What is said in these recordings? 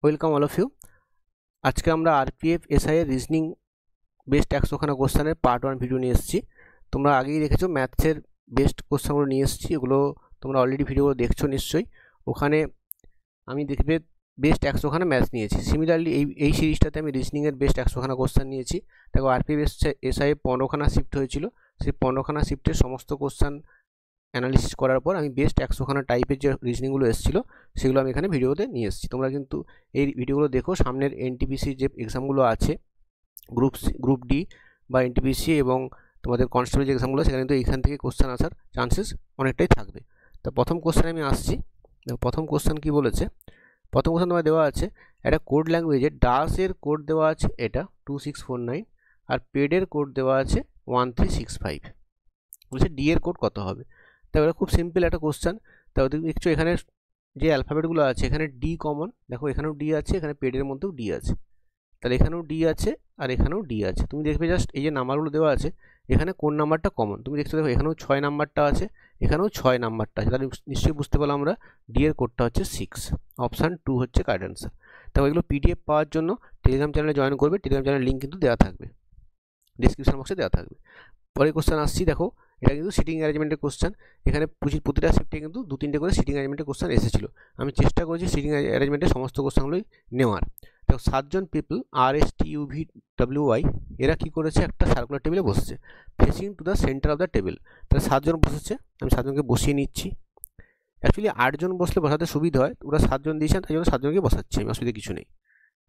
Welcome all of you. আজকে আমরা RPF SI এর রিজনিং বেস্ট 100খানা কোশ্চেনের পার্ট 1 ভিডিও নিয়ে এসেছি। তোমরা আগেই দেখেছো ম্যাথসের বেস্ট কোশ্চেনগুলো নিয়ে এসেছি, এগুলো তোমরা অলরেডি ভিডিওগুলো দেখছো নিশ্চয়ই। ওখানে আমি দেখবে বেস্ট 100খানা ম্যাথস নিয়েছি। সিমিলারলি এই সিরিজটাতে আমি রিজনিংয়ের বেস্ট 100খানা কোশ্চেন নিয়েছি। দেখো আরপিএফ এসআই 15খানা শিফট হয়েছিল, সেই 15খানা শিফটের সমস্ত কোশ্চেন অ্যানালিসিস করার পর আমি বেস্ট 100খানা টাইপের যে রিজনিংগুলো এসেছিলো সেগুলো আমি এখানে ভিডিওতে নিয়ে এসেছি। তোমরা কিন্তু এই ভিডিওগুলো দেখো, সামনের এনটিপিসি যে এক্সামগুলো আছে গ্রুপ ডি বা এনটিপিসি এবং তোমাদের কনস্টেবল যে এক্সামগুলো, সেখানে কিন্তু এইখান থেকে কোশ্চেন আসার চান্সেস অনেকটাই থাকবে। তো প্রথম কোশ্চেনে আমি আসছি। প্রথম কোশ্চেন কি বলেছে, প্রথম কোশ্চেন তোমার দেওয়া আছে একটা কোড ল্যাঙ্গুয়েজে ডাসের কোড দেওয়া আছে এটা 2649 আর পেডের কোড দেওয়া আছে 1365। বলছে ডি এর কোড কত হবে। তাহলে খুব সিম্পল একটা কোশ্চেন। তাহলে দেখছো এখানে যে অ্যালফাবেটগুলো আছে এখানে ডি কমন, দেখো এখানেও ডি আছে, এখানে পেডের মধ্যেও ডি আছে, তাহলে এখানেও ডি আছে আর এখানেও ডি আছে। তুমি দেখবে জাস্ট এই যে নাম্বারগুলো দেওয়া আছে এখানে কোন নাম্বারটা কমন তুমি দেখছো, দেখো এখানেও 6 নাম্বারটা আছে, এখানেও 6 নাম্বারটা আছে, তাহলে নিশ্চয়ই বুঝতে পারলাম আমরা ডি এর কোডটা হচ্ছে 6, অপশান 2 হচ্ছে কারেক্ট অ্যান্সার। তারপর এগুলো পিডিএফ পাওয়ার জন্য টেলিগ্রাম চ্যানেলে জয়েন করবে, টেলিগ্রাম চ্যানেলের লিঙ্ক কিন্তু দেওয়া থাকবে, ডিসক্রিপশন বক্সে দেওয়া থাকবে। পরে কোশ্চেন আসছি, দেখো এটা কিন্তু সিটিং অ্যারেঞ্জমেন্টের কোশ্চেন। এখানে প্রতিটা শিফটে কিন্তু 2-3টে করে সিটিং অ্যারেঞ্জমেন্টের কোশ্চেন এসেছিলো। আমি চেষ্টা করেছি সিটিং অ্যারেঞ্জমেন্টের সমস্ত কোশ্চেনগুলোই নেওয়ার। দেখো 7 জন পিপল RSTUVWY এরা কি করেছে, একটা সার্কুলার টেবিলে বসেছে facing to the centre of the table. তাহলে 7 জন বসেছে, আমি 7 জনকে বসিয়ে নিচ্ছি। অ্যাকচুয়ালি 8 জন বসলে বসাতে সুবিধা হয়, ওরা 7 জন দিয়েছেন তাই জন্য 7 জনকে বসাচ্ছি আমি, অসুবিধা কিছু নেই।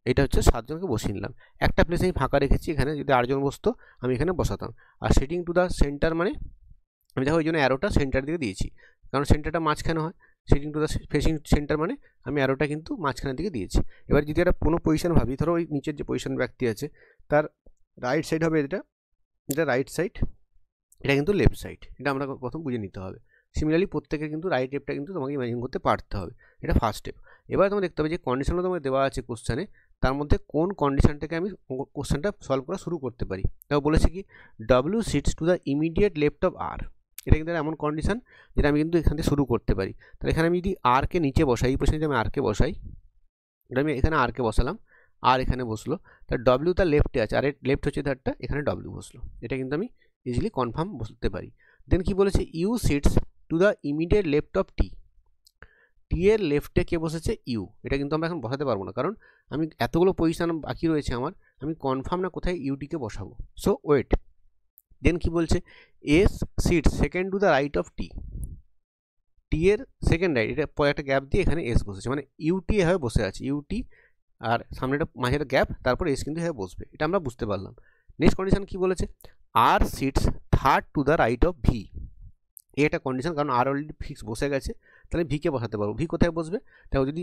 এটা হচ্ছে 7 জনকে বসিয়ে নিলাম। একটা প্লেস আমি ফাঁকা রেখেছি, এখানে যদি 8 জন বসতো আমি এখানে বসাতাম। আর সেটিং টু দ্য সেন্টার মানে আমি দেখো ওই জন্য অ্যারোটা সেন্টার দিকে দিয়েছি, কারণ সেন্টারটা মাঝখানে হয়। Setting to the facing centre মানে আমি অ্যারোটা কিন্তু মাঝখানের দিকে দিয়েছি। এবার যদি একটা কোনো পজিশন ভাবি, ধরো ওই নিচের যে পজিশন ব্যক্তি আছে তার রাইট সাইড হবে এটা রাইট সাইড, এটা কিন্তু লেফট সাইড, এটা আমরা প্রথম বুঝে নিতে হবে। সিমিলারলি প্রত্যেকের কিন্তু রাইট লেফটটা কিন্তু তোমাকে ইমাজিন করতে পারতে হবে, এটা ফার্স্ট স্টেপ। এবার তোমার দেখতে হবে যে কন্ডিশনগুলো তোমাকে দেওয়া আছে কোশ্চেনে, তার মধ্যে কোন কন্ডিশনটাকে আমি কোশ্চেনটা সলভ করা শুরু করতে পারি। তাও বলেছে কি W sits to the immediate left of R, এটা কিন্তু এমন কন্ডিশন যেটা আমি কিন্তু এখান থেকে শুরু করতে পারি। তাহলে এখানে আমি যদি আরকে নিচে বসাই, এই পজিশনে যদি আমি আরকে বসাই, এটা আমি এখানে আরকে বসালাম, আর এখানে বসলো, তার ডব্লিউ তার লেফটে আছে, আর লেফট হচ্ছে তারটা, এখানে ডব্লিউ বসলো, এটা কিন্তু আমি ইজিলি কনফার্ম বলতে পারি। দেন কি বলেছে U sits to the immediate left of T, T এর লেফটে কে বসেছে ইউ, এটা কিন্তু আমরা এখন বসাতে পারবো না, কারণ আমি এতগুলো পজিশন বাকি রয়েছে আমার, আমি কনফার্ম না কোথায় ইউটিকে বসাবো। So wait. দেন কি বলছে S sits second to the right of T, T এর সেকেন্ড রাইট, এটা পরে একটা গ্যাপ দিয়ে এখানে এস বসেছে, মানে ইউটি এভাবে বসে আছে, ইউটি আর সামনেটা মাঝে একটা গ্যাপ, তারপর এস কিন্তু এভাবে বসবে, এটা আমরা বুঝতে পারলাম। নেক্সট কন্ডিশন কি বলেছে R sits third to the right of V, এটা কন্ডিশন, কারণ আর অলরেডি ফিক্স বসে গেছে, তাহলে ভিকে বসাতে পারবো। ভি কোথায় বসবে, দেখো যদি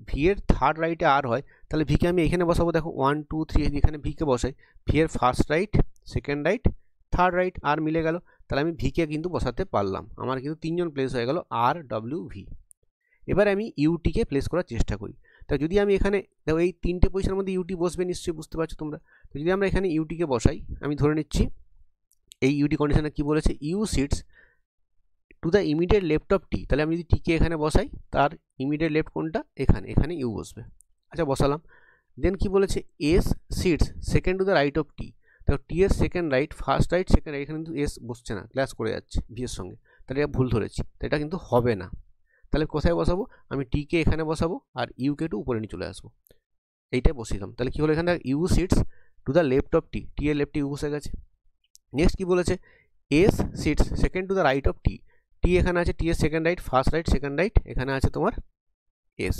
ভি এর থার্ড রাইটে আর হয় তাহলে ভিকে আমি এখানে বসাবো। দেখো 1 2 3 এখানে ভিকে বসাই, ভি এর first right, second right, third right, R মিলে গেল, তাহলে আমি ভিকে কিন্তু বসাতে পারলাম। আমার কিন্তু 3 জন প্লেস হয়ে গেল আর ডব্লিউ ভি। এবার আমি ইউটিকে প্লেস করার চেষ্টা করি। তা যদি আমি এখানে দেখো এই 3টে পজিশনের মধ্যে ইউটি বসবে, নিশ্চয়ই বুঝতে পারছো তোমরা। তো যদি আমরা এখানে ইউটিকে বসাই, আমি ধরে নিচ্ছি এই ইউটি কন্ডিশনে কি বলেছে U sits to the immediate left of T, তাহলে আমি যদি টিকে এখানে বসাই তার ইমিডিয়েট লেফট কোনটা, এখানে, এখানে ইউ বসবে। আচ্ছা বসালাম। দেন কি বলেছে S sits second to the right of T, দেখো টি এর second right, first right, second right, এখানে কিন্তু এস বসছে না, ক্লাস করে যাচ্ছে ভি এর সঙ্গে, তাহলে এটা ভুল ধরেছি, তো এটা কিন্তু হবে না। তাহলে কোথায় বসাবো, আমি টিকে এখানে বসাবো আর ইউকে একটু উপরে নিয়ে চলে আসবো, এইটাই বসিলাম। তাহলে কি হলো এখানে U sits to the left of T, T এর লেফটে ইউ বসে গেছে। নেক্সট কি বলেছে S sits second to the right of T, T এখানে আছে, টি এর second right, first right, second right, এখানে আছে তোমার এস,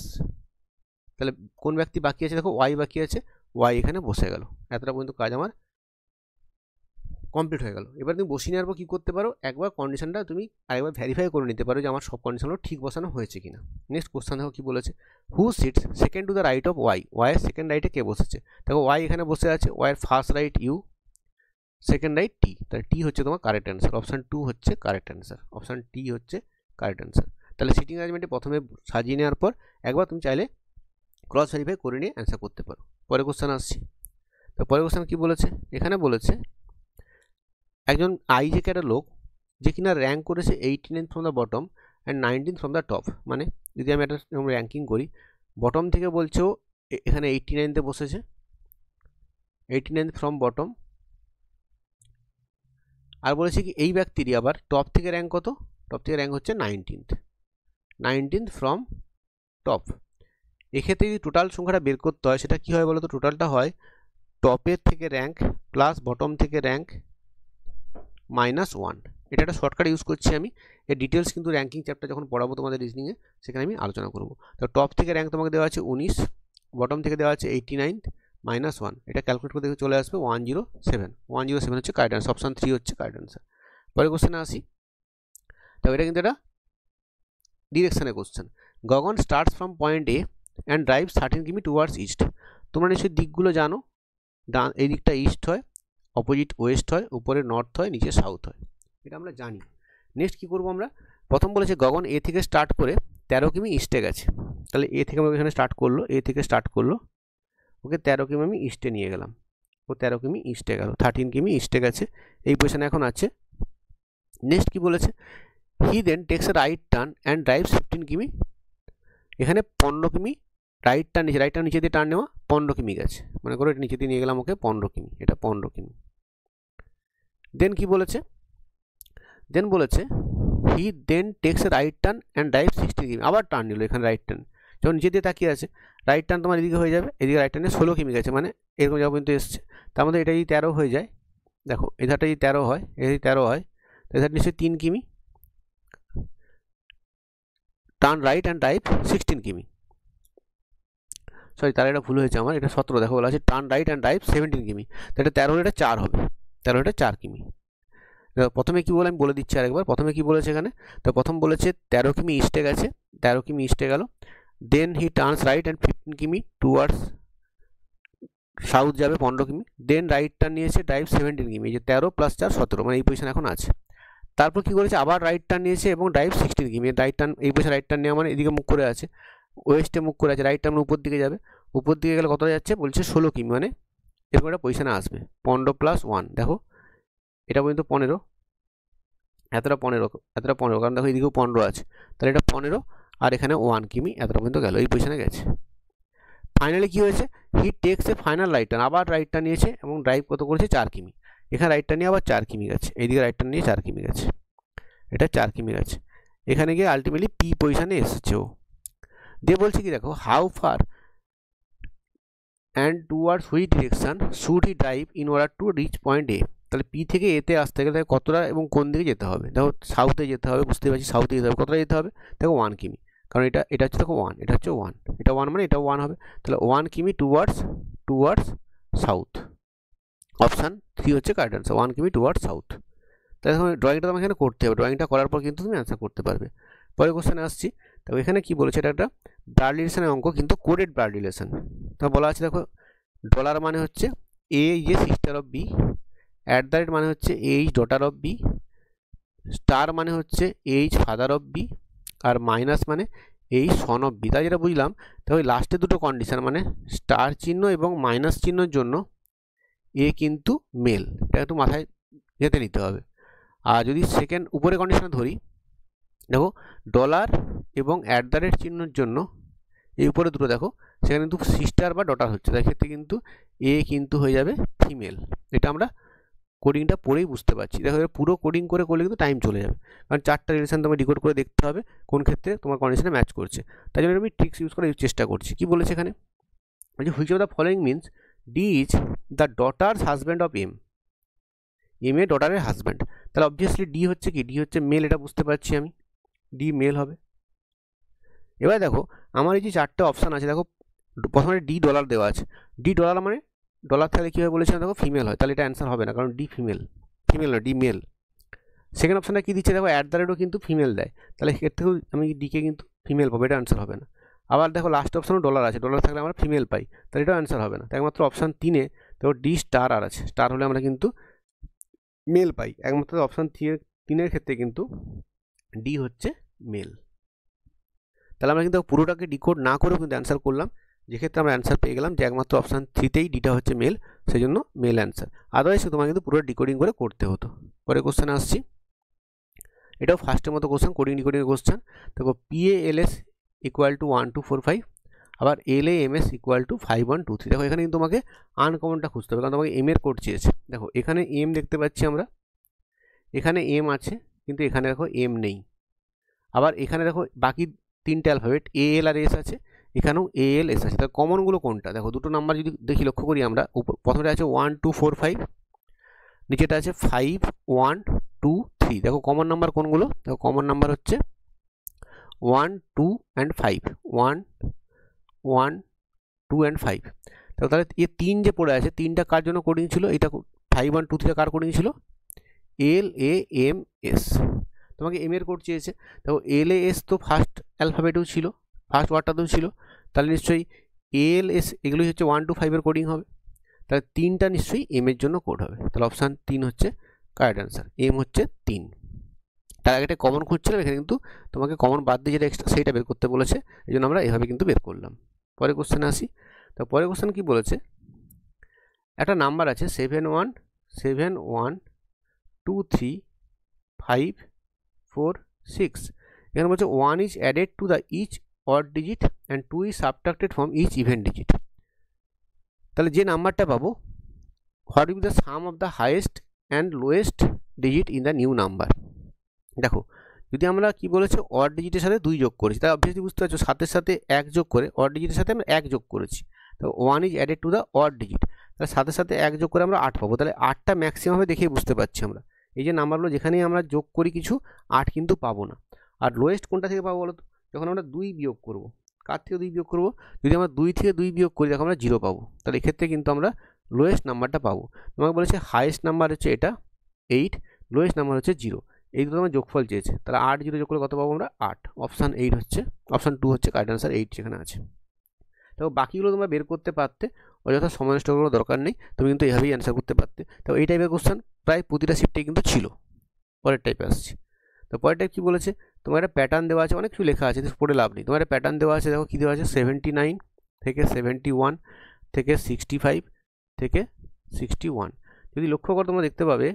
তাহলে কোন ব্যক্তি বাকি আছে, দেখো ওয়াই বাকি আছে, ওয়াই এখানে বসে গেল। এতটা পর্যন্ত কাজ আমার কমপ্লিট হয়ে গেল। এবার তুমি বসিয়ে নেওয়ার পর কী করতে পারো, একবার কন্ডিশনটা তুমি আরেকবার ভেরিফাই করে নিতে পারো যে আমার সব কন্ডিশনগুলো ঠিক বসানো হয়েছে কিনা। নেক্সট কোশ্চেন দেখো কী বলেছে who sits second to the right of Y, ওয়াইয়ের সেকেন্ড রাইটে কে বসেছে, দেখো ওয়াই এখানে বসে আছে, ওয়াইয়ের first right U, second right T, তাহলে টি হচ্ছে তোমার কারেক্ট অ্যান্সার, অপশান 2 হচ্ছে কারেক্ট অ্যান্সার, অপশান টি হচ্ছে কারেক্ট অ্যান্সার। তাহলে সিটিং অ্যারেঞ্জমেন্টে প্রথমে সাজিয়ে নেওয়ার পর একবার তুমি চাইলে ক্রস ভেরিফাই করে নিয়ে অ্যান্সার করতে পারো। পরের কোশ্চেন আসছি। তো পরের কোশ্চেন কী বলেছে, এখানে বলেছে একজন আইজে একটা লোক যে কিনা র্যাঙ্ক করেছে 89 from the bottom and 19 from the top, মানে যদি আমি একটা র্যাঙ্কিং করি বটম থেকে বলছো এখানে 89তে বসেছে, 89 ফ্রম বটম। আর বলেছে কি এই ব্যক্তিরই আবার টপ থেকে র্যাঙ্ক কত, টপ থেকে র্যাঙ্ক হচ্ছে 19th ফ্রম টপ। এক্ষেত্রে যদি টোটাল সংখ্যাটা বের করতে হয় সেটা কি হয় বলো তো, টোটালটা হয় টপের থেকে র্যাঙ্ক প্লাস বটম থেকে র্যাঙ্ক -1। এটা একটা শর্টকাট ইউজ করছি আমি, এর ডিটেলস কিন্তু র্যাঙ্কিং চ্যাপ্টার যখন পড়াবো তোমাদের রিজনিংয়ে সেখানে আমি আলোচনা করব। তো টপ থেকে র্যাঙ্ক তোমাকে দেওয়া আছে 19, বটম থেকে দেওয়া আছে 89 -1, এটা ক্যালকুলেট করে দেখে চলে আসবে 107 হচ্ছে কারেক্ট অ্যান্সার, অপশান 3 হচ্ছে কারেক্ট অ্যান্সার। পরের কোশ্চেনে আসি। তো এটা কিন্তু এটা ডিরেকশনের question. Gagan starts from point A and drive 13 কিমি টুয়ার্ডস ইস্ট। তোমরা নিশ্চয়ই দিকগুলো জানো, ডান এই দিকটা ইস্ট হয়, অপোজিট ওয়েস্ট হয়, উপরে নর্থ হয়, নিচে সাউথ হয়, এটা আমরা জানি। নেক্সট কী করবো আমরা, প্রথম বলেছে গগন এ থেকে স্টার্ট করে 13 কিমি ইস্টে গেছে, তাহলে এ থেকে আমাকে এখানে স্টার্ট করলো, এ থেকে স্টার্ট করলো, ওকে 13 কিমি আমি ইস্টে নিয়ে গেলাম, ও 13 কিমি ইস্টে গেল, 13 কিমি ইস্টে গেছে, এই পজিশনে এখন আছে। নেক্সট কি বলেছে, he then takes a right turn and drives 15 কিমি, এখানে 15 কিমি রাইট টার্ন নিচে, রাইট টার্ন নিচে দিয়ে টার্ন নেওয়া 15 কিমি গেছে, মনে করো এটা নিচে দিয়ে নিয়ে গেলাম ওকে 15 কিমি, এটা 15 কিমি। দেন কি বলেছে, দেন বলেছে he then takes a right turn and drive 16 কিমি, আবার টার্ন নিল, এখানে রাইট টার্ন, যখন নিচে দিয়ে তাকিয়ে আছে রাইট টার্ন তোমার এদিকে হয়ে যাবে, এদিকে রাইট টার্নে 16 কিমি গেছে, মানে এরকম জায়গা পর্যন্ত এসছে, তার মধ্যে এটা যদি 13 হয়ে যায়, দেখো এধারটা যদি 13 হয়, এটা যদি 13 হয়, এধার নিশ্চয়ই 3 কিমি, টার্ন রাইট অ্যান্ড ড্রাইভ 16 কিমি, সরি তার এটা ভুল হয়েছে আমার, এটা 17, দেখো বলা আছে টার্ন রাইট অ্যান্ড ড্রাইভ 17 কিমি, তো এটা 13 এটা 4 হবে, 13 এটা 4 কিমি। প্রথমে কি বলে আমি বলে দিচ্ছি আরেকবার, প্রথমে কি বলেছে এখানে, তো প্রথম বলেছে 13 কিমি ইস্টে গেছে, 13 কিমি ইস্টে গেল, দেন হি টার্নস রাইট অ্যান্ড 15 কিমি টুয়ার্ডস সাউথ যাবে 15 কিমি, দেন রাইট টার্ন নিয়েছে ড্রাইভ 17 কিমি, এই যে 13 + 4 17, মানে এই পজিশন এখন আছে। তারপর কি করেছে, আবার রাইট টার্ন নিয়েছে এবং ড্রাইভ 16 কিমি, রাইট টার্ন এই পজিশন রাইট টার্ন নেওয়া মানে এদিকে মুখ করে আছে, ওয়েস্টে মুখ করে আছে, রাইট টার্ন উপর দিকে যাবে, উপর দিকে গেলে কতটা যাচ্ছে বলছে 16 কিমি, মানে এরকম একটা পজিশনে আসবে, 15 + 1, দেখো এটা পর্যন্ত 15, এতটা 15, কারণ দেখো এদিকেও 15 আছে, তাহলে এটা 15 আর এখানে 1 কিমি এতটা পর্যন্ত গেল, এই পজিশনে গেছে। ফাইনালি কি হয়েছে, he takes A final right turn, আবার রাইট টার্ন নিয়েছে এবং ড্রাইভ কত করেছে 4 কিমি, এখানে রাইট টার্ন নিয়ে আবার 4 কিমি গেছে, এইদিকে রাইট টার্ন নিয়ে 4 কিমি গেছে, এটা 4 কিমি গেছে, এখানে গিয়ে আলটিমেটলি পি পজিশনে এসেছে ও। দিয়ে বলছে কি দেখো, how far and towards which direction should he drive in order to reach point A, তাহলে পি থেকে এতে আসতে গেলে কতটা এবং কোন দিকে যেতে হবে, দেখো সাউথে যেতে হবে, বুঝতে পারছি সাউথে যেতে হবে, কতটা যেতে হবে দেখো 1 কিমি, কারণ এটা হচ্ছে দেখো 1, এটা হচ্ছে 1, এটা 1 মানে এটাও 1 হবে, তাহলে 1 কিমি টুয়ার্ডস সাউথ, অপশান 3 হচ্ছে কারেক্ট অ্যান্সার, 1 কিমি টুয়ার্ডস সাউথ। তাহলে ড্রয়িংটা তোমাকে এখানে করতে হবে, ড্রয়িংটা করার পর কিন্তু তুমি অ্যান্সার করতে পারবে। পরের কোশ্চেনে আসছি, তো এখানে কি বলেছে, এটা একটা ব্লাড রিলেশনের অঙ্ক, কিন্তু কোডেড ব্লাড রিলেশন। তো বলা আছে দেখো, ডলার মানে হচ্ছে A is sister of B, @ মানে হচ্ছে H daughter of B, star মানে হচ্ছে এইচ ফাদার অফ বি, আর মাইনাস মানে এইচ সন অফ বি। তাই যেটা বুঝলাম, তাহলে লাস্টে দুটো কন্ডিশন, মানে স্টার চিহ্ন এবং মাইনাস চিহ্নের জন্য এ কিন্তু মেল, এটা একটু মাথায় গেঁথে নিতে হবে। আর যদি সেকেন্ড উপরে কন্ডিশনে ধরি, দেখো ডলার এবং @ চিহ্নের জন্য এই উপরে দুটো দেখো, সেখানে কিন্তু সিস্টার বা ডটার হচ্ছে, তাই ক্ষেত্রে কিন্তু এ কিন্তু হয়ে যাবে ফিমেল। এটা আমরা কোডিংটা পড়েই বুঝতে পারছি, দেখো পুরো কোডিং করে করলে কিন্তু টাইম চলে যাবে, কারণ 4টা রিলেশন তোমার ডিকোড করে দেখতে হবে কোন ক্ষেত্রে তোমার কন্ডিশনে ম্যাচ করছে। তাই জন্য আমি ট্রিক্স ইউজ করার চেষ্টা করছি। কি বলেছে এখানে, বলছে which of the following means D is the daughter's husband of M, M এ ডটারের হাজব্যান্ড, তাহলে অবভিয়াসলি ডি হচ্ছে কি, ডি হচ্ছে মেল, এটা বুঝতে পারছি আমি, ডি মেল হবে। এবার দেখো আমার এই যে 4টে অপশান আছে, দেখো প্রথমে ডি ডলার দেওয়া আছে, ডি ডলার মানে ডলার থাকলে কী হয় বলেছিলাম দেখো ফিমেল হয়, তাহলে এটা অ্যান্সার হবে না, কারণ ডি ফিমেল নয়, ডি মেল। সেকেন্ড অপশানটা কী দিচ্ছে দেখো, @ কিন্তু ফিমেল দেয়, তাহলে এর থেকেও আমি ডিকে কিন্তু ফিমেল পাবো, এটা অ্যান্সার হবে না। আবার দেখো লাস্ট অপশানও ডলার আছে, ডলার থাকলে আমরা ফিমেল পাই, তাহলে এটাও অ্যান্সার হবে না। তাই একমাত্র অপশান 3-এ দেখো ডি স্টার আর আছে, স্টার হলে আমরা কিন্তু মেল পাই, একমাত্র অপশান 3-এর ক্ষেত্রে কিন্তু ডি হচ্ছে মেল। তাহলে আমরা কিন্তু পুরোটাকে ডিকোড না করেও কিন্তু অ্যান্সার করলাম, যেক্ষেত্রে আমরা অ্যান্সার পেয়ে গেলাম যে একমাত্র অপশান 3-তেই ডিটা হচ্ছে মেল, সেই জন্য মেল অ্যান্সার, আদারওয়াইজ তোমাকে কিন্তু পুরো ডিকোডিং করে করতে হতো। পরে কোশ্চেনে আসছি, এটাও ফার্স্টের মতো কোশ্চেন, কোডিং ডিকোডিংয়ের কোশ্চেন। দেখো PALS = 1 2 4 5, আবার L A M S equal to 5 1 2 3। দেখো এখানে কিন্তু তোমাকে আনকমনটা খুঁজতে হবে, কারণ তোমাকে এম এর কোড চেয়েছে। দেখো এখানে এম দেখতে পাচ্ছি আমরা, এখানে এম আছে কিন্তু এখানে দেখো এম নেই। আবার এখানে দেখো বাকি তিনটে অ্যালফাবেট এ এল আর এস আছে, এখানেও এ এল এস আছে। তাহলে কমনগুলো কোনটা? দেখো দুটো নাম্বার যদি দেখি লক্ষ্য করি আমরা, প্রথমটা আছে 1 2 4 5, নিচেটা আছে 5 1 2 3। দেখো কমন নাম্বার কোনগুলো? দেখো কমন নাম্বার হচ্ছে 1 2 and 5, 1 1 2 and 5। তাহলে এই তিন যে পড়ে আছে, তিনটা কার জন্য কোডিং ছিল? এটা 5 1 2 3 কার কোডিং ছিল? এল এ এম এস। তোমাকে এম এর কোড চেয়েছে। দেখো এল এ এস তো ফার্স্ট অ্যালফাবেটেও ছিল, ফার্স্ট ওয়ার্ডটাতেও ছিল, তাহলে নিশ্চয়ই এল এস এগুলোই হচ্ছে 1 2 5 এর কোডিং হবে। তাহলে তিনটা নিশ্চয়ই এম এর জন্য কোড হবে। তাহলে অপশান 3 হচ্ছে কারেক্ট অ্যান্সার। এম হচ্ছে 3। তার আগে একটা কমন খুঁজছিলাম, এখানে কিন্তু তোমাকে কমন বাদ দিয়ে যেটা এক্সট্রা সেইটা বের করতে বলেছে, এই জন্য আমরা এভাবে কিন্তু বের করলাম। পরের কোশ্চেনে আসি। তো পরের কোশ্চেন কি বলেছে? একটা নাম্বার আছে 7 1 7 1 2 3 5 4 6। এখানে বলছে 1 is added to the each odd digit and 2 is subtracted from each even digit। তাহলে যে নাম্বারটা পাবো, what will be the sum of the highest and lowest digit in the new number? দেখো যদি আমরা কি বলেছে অড ডিজিটের সাথে 2 যোগ করেছি, তাই অবভিয়াসলি বুঝতে পারছো সাতের সাথে 1 যোগ করে অড ডিজিটের সাথে আমরা 1 যোগ করেছি। তো 1 is added to the odd digit, তাহলে সাথের সাথে 1 যোগ করে আমরা 8 পাবো। তাহলে 8টা ম্যাক্সিমাম হবে দেখেই বুঝতে পারছি আমরা। এই যে নাম্বারগুলো যেখানেই আমরা যোগ করি কিছু, 8 কিন্তু পাবো না। আর লোয়েস্ট কোনটা থেকে পাবো বলো তো? যখন আমরা 2 বিয়োগ করবো। কার থেকে 2 বিয়োগ করবো? যদি আমরা 2 থেকে 2 বিয়োগ করি, দেখো আমরা 0 পাবো। তাহলে এক্ষেত্রে কিন্তু আমরা লোয়েস্ট নাম্বারটা পাবো। তোমাকে বলেছে হাইয়েস্ট নাম্বার হচ্ছে এটা 8, লোয়েস্ট নাম্বার হচ্ছে 0। এই দুটো আমার যোগফল চেয়েছে, তাহলে 8 0 যোগ করলে কত পাবো আমরা? 8। অপশান 8 হচ্ছে, অপশান 2 হচ্ছে কারেক্ট অ্যান্সার। 8 যেখানে আছে। তো বাকিগুলো তোমরা বের করতে পারতে, অযথা সময় নষ্ট করার দরকার নেই, তুমি কিন্তু এইভাবেই অ্যান্সার করতে পারতে। তো এই টাইপের কোশ্চেন প্রায় প্রতিটা শিফটেই কিন্তু ছিল। পরের টাইপে আসছি। তো পরের টাইপ কী বলেছে? তোমার একটা প্যাটার্ন দেওয়া আছে, অনেক কিছু লেখা আছে, পড়ে লাভ নেই। তোমার একটা প্যাটার্ন দেওয়া আছে, দেখো কী দেওয়া আছে? 79 থেকে 71 থেকে 65 থেকে 61। যদি লক্ষ্য করো তোমরা দেখতে পাবে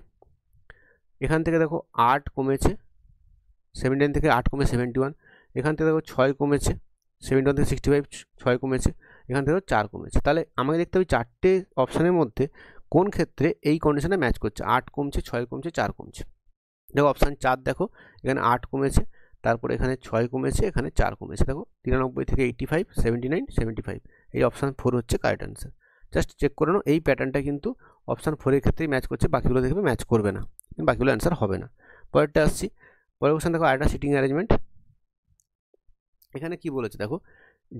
এখান থেকে দেখো 8 কমেছে, 79 থেকে 8 কমে 71। এখান থেকে দেখো 6 কমেছে, 71 থেকে 65 6 কমেছে। এখান থেকেও 4 কমেছে। তাহলে আমাকে দেখতে হবে চারটে অপশানের মধ্যে কোন ক্ষেত্রে এই কন্ডিশনে ম্যাচ করছে। 8 কমছে, 6 কমছে, 4 কমছে। দেখো অপশান 4 দেখো, এখানে 8 কমেছে, তারপরে এখানে 6 কমেছে, এখানে 4 কমেছে। দেখো 93 থেকে 85 79 75। এই অপশান 4 হচ্ছে কারেক্ট অ্যান্সার। জাস্ট চেক করে নাও, এই প্যাটার্নটা কিন্তু অপশান 4 এর ক্ষেত্রেই ম্যাচ করছে, বাকিগুলো দেখবে ম্যাচ করবে না, বাকিগুলো অ্যান্সার হবে না। পরেরটা আসছি। পরের কোশ্চেন দেখো আরেকটা সিটিং অ্যারেঞ্জমেন্ট। এখানে কি বলেছে দেখো,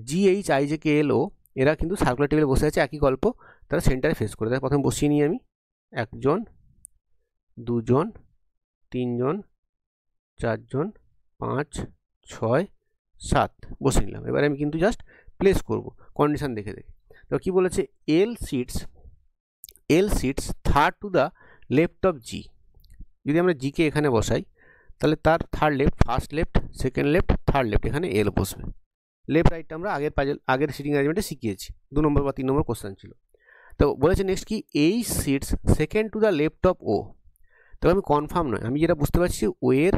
GH IJ KL O এরা কিন্তু সার্কুলার টেবিলে বসে আছে, একই গল্প, তারা সেন্টারে ফেস করে। দেখো প্রথমে বসিয়ে নিই আমি, 1 জন 2 জন 3 জন 4 জন 5 6 7 বসিয়ে নিলাম। এবার আমি কিন্তু জাস্ট প্লেস করব কন্ডিশন দেখে দেখে। তো কি বলেছে? L sits third to the left of G। যদি আমরা G কে এখানে বসাই, তাহলে তার third left, first left, second left, third left, এখানে L বসবে। লেফট রাইটটা আমরা আগের সিটিং অ্যারেঞ্জমেন্টে শিখিয়েছি, 2 নম্বর বা 3 নম্বর কোশ্চেন ছিল। তো বলেছে নেক্সট কি, H sits second to the left of O। তো আমি কনফার্ম নয়, আমি যেটা বুঝতে পারছি ও এর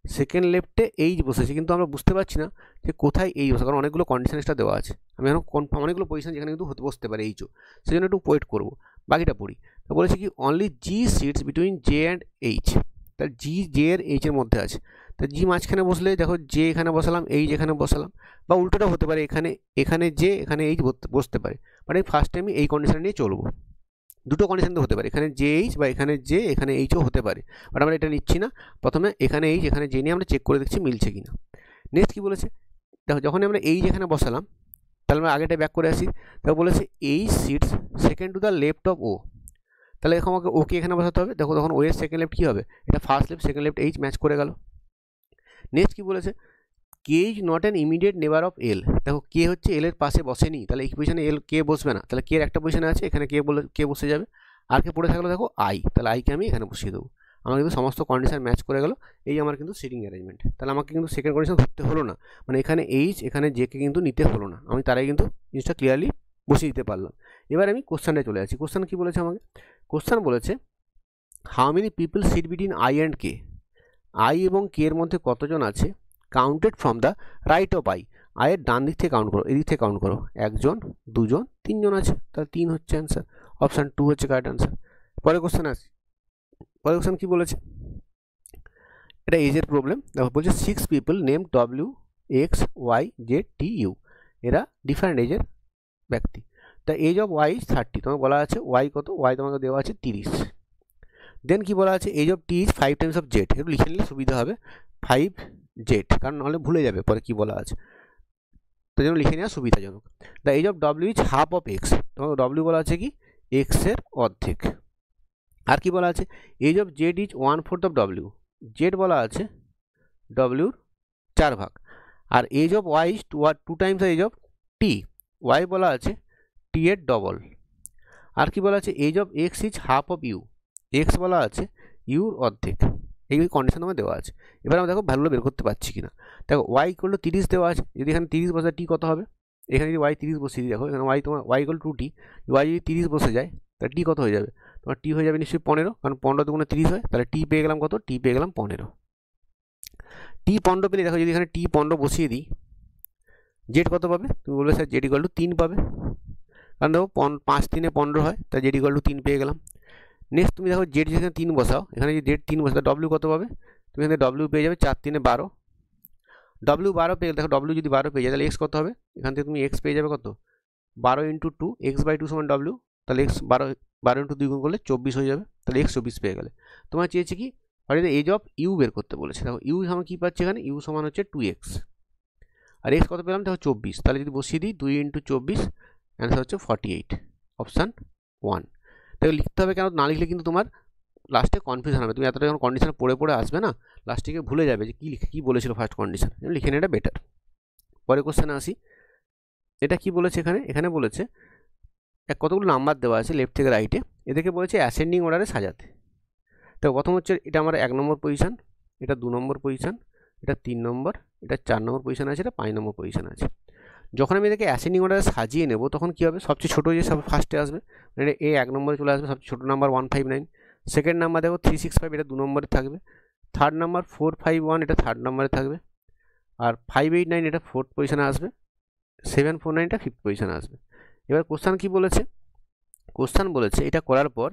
সেকেন্ড লেফটে H বসেছে, কিন্তু আমরা বুঝতে পারছি না যে কোথায় H বসে, কারণ অনেকগুলো কন্ডিশন এক্সট্রা দেওয়া আছে। আমি এখন কনফার্ম অনেকগুলো পজিশন যেখানে কিন্তু বসতে পারে H ও, সেই জন্য একটু ওয়েট করবো। বাকিটা পড়ি। তো বলেছে কি, only G sits between J and H। তাহলে G J এর H এর মধ্যে আছে। তো G মাঝখানে বসলে দেখো J এখানে বসালাম, H এখানে বসালাম, বা উল্টোটা হতে পারে, এখানে J এখানে H বসতে পারে। মানে ফার্স্ট টাইম এই কন্ডিশন নিয়ে চলবো। দুটো কন্ডিশন তো হতে পারে, এখানে JH বা এখানে J এখানে H ও হতে পারে, বাট আমরা এটা নিচ্ছি না। প্রথমে এখানে H এখানে J নিয়ে আমরা চেক করে দেখছি মিলছে কিনা। নেক্সট কি বলেছে দেখো, যখন আমরা H এখানে বসালাম, তাহলে আমরা আগেটা ব্যাক করে আসি। তারপর বলেছে H sits second to the left of O। তাহলে এখন আমাকে ওকে এখানে বসাতে হবে। দেখো তখন ও এর সেকেন্ড লেফট কী হবে? এটা first left, second left, H match করে গেল। নেক্সট কি বলেছে, K is not an immediate নেবার অফ L। দেখো কে হচ্ছে L এর পাশে বসেনি, তাহলে এই পজিশনে কে বসবে না, তাহলে কে এর একটা পজিশনে আছে, এখানে কে বসে যাবে। আর কে পড়ে থাকলো দেখো I, তাহলে আইকে আমি এখানে বসিয়ে দেবো। আমার কিন্তু সমস্ত কন্ডিশন ম্যাচ করে গেল। এই আমার কিন্তু সিটিং অ্যারেঞ্জমেন্ট। তাহলে আমাকে কিন্তু সেকেন্ড কন্ডিশন ধরতে হলো না, মানে এখানে H এখানে J কে কিন্তু নিতে হলো না, আমি তারাই কিন্তু জিনিসটা ক্লিয়ারলি বসিয়ে দিতে পারলাম। এবার আমি কোশ্চেনটায় চলে আসি। কোশ্চেন কি বলেছে আমাকে? কোশ্চেন বলেছে how many people sit between I and K। I এবং K এর মধ্যে কতজন আছে counted from the right of I। আয়ের ডান দিক থেকে কাউন্ট করো, এদিক থেকে কাউন্ট করো, 1 জন 2 জন 3 জন আছে, তাহলে 3 হচ্ছে অ্যান্সার, অপশান 2 হচ্ছে কারেক্ট অ্যান্সার। পরের কোশ্চেন আসি, পরের কোশ্চেন কী বলেছে, এটা এজের প্রবলেম। দেখো বলছে 6 people name W X Y Z T U, এরা ডিফারেন্ট এজের ব্যক্তি। The age of Y is 30, তোমাকে বলা আছে ওয়াই কত, ওয়াই তোমাকে দেওয়া আছে 30। দেন কি বলা আছে, age of T is 5 times of Z, একটু লিখে নিলে সুবিধা হবে 5 জেড, কারণ নাহলে ভুলে যাবে পরে কি বলা আছে, তো জন্য লিখে নেওয়া সুবিধাজনক। The age of W is half of X, তোমাকে ডব্লিউ বলা আছে কি এক্সের অর্ধেক। আর কি বলা আছে, age of Z is 1/4 of W, Z বলা আছে ডব্লিউর 4 ভাগ। আর age of Y is 2 times age of T, Y বলা আছে টি এর ডবল। আর কি বলা আছে, age of X is half of U, X বলা আছে ইউর অর্ধেক। এই কন্ডিশন তোমার দেওয়া আছে। এবার আমরা দেখো ভ্যালুগুলো বের করতে পারছি কিনা। দেখো ওয়াই ইকুয়াল টু 30 দেওয়া আছে, যদি এখানে 30 বসে টি কত হবে, এখানে যদি ওয়াই 30 বসিয়ে দিই, দেখো এখানে ওয়াই তোমার Y equal to T, Y যদি 30 বসে যায় তাহলে টি কত হয়ে যাবে, তোমার টি হয়ে যাবে নিশ্চয়ই 15, কারণ 15 দুগুণে 30 হয়, তাহলে টি পেয়ে গেলাম কত, টি পেয়ে গেলাম 15। টি 15 পেলে দেখো যদি এখানে টি 15 বসিয়ে দিই, জেড কত পাবে, তুমি বলবে স্যার জেড ইকুয়াল টু 3 পাবে, কারণ দেখো 5 3 15 হয়, তাই জেড ইকুয়াল টু 3 পেয়ে গেলাম। নেক্সট তুমি দেখো জেড যেখানে 3 বসাও, এখানে যদি জেড 3 বসাও ডব্লিউ কত পাবে, তুমি এখানে ডব্লিউ পেয়ে যাবে 4 3 12, ডব্লিউ 12 পেয়ে, দেখো ডব্লিউ যদি 12 পেয়ে যায় তাহলে এক্স কত হবে, এখান থেকে তুমি এক্স পেয়ে যাবে কত 12 × 2, x/2 সমান ডব্লিউ, তাহলে এক্স 12 × 2 গুণ করলে 24 হয়ে যাবে, তাহলে এক্স 24 পেয়ে গেলে। তোমার চেয়েছে কি এজ অফ ইউ বের করতে বলেছে, দেখো ইউ সমান কী পাচ্ছে এখানে, ইউ সমান হচ্ছে 2x, আর এক্স কত পেলাম দেখো 24, তাহলে যদি বসিয়ে দিই 2 × 24, অ্যান্সার হচ্ছে 48, অপশান 1। দেখো লিখতে হবে, কেন না লিখলে কিন্তু তোমার লাস্টে কনফিউশন হবে, তুমি এতটা যখন কন্ডিশন পড়ে পড়ে আসবে না, লাস্টে গিয়ে ভুলে যাবে যে কী বলেছিল ফার্স্ট কন্ডিশন, লিখে নেওয়াটা বেটার। পরের কোশ্চেনে আসি, এটা কি বলেছে এখানে, এখানে বলেছে কতগুলো নাম্বার দেওয়া আছে লেফট থেকে রাইটে, এদেরকে বলেছে অ্যাসেন্ডিং অর্ডারে সাজাতে। তো প্রথম হচ্ছে এটা আমার 1 নম্বর পজিশান, এটা 2 নম্বর পজিশান, এটা 3 নম্বর, এটা 4 নম্বর পজিশান আছে, এটা 5 নম্বর পজিশান আছে। যখন আমি এদেরকে অ্যাসেন্ডিং অর্ডারে সাজিয়ে নেব তখন কী হবে, সবচেয়ে ছোটো যে সব ফার্স্টে আসবে, মানে এ 1 নম্বরে চলে আসবে, সবচেয়ে ছোটো নাম্বার 159, সেকেন্ড নাম্বার দেখো 365, এটা 2 নম্বরে থাকবে, থার্ড নাম্বার 451, এটা থার্ড নম্বরে থাকবে, আর 589 এটা 4th পজিশানে আসবে, 749 এটা 5th পজিশানে আসবে। এবার কোশ্চান কি বলেছে, কোশ্চান বলেছে এটা করার পর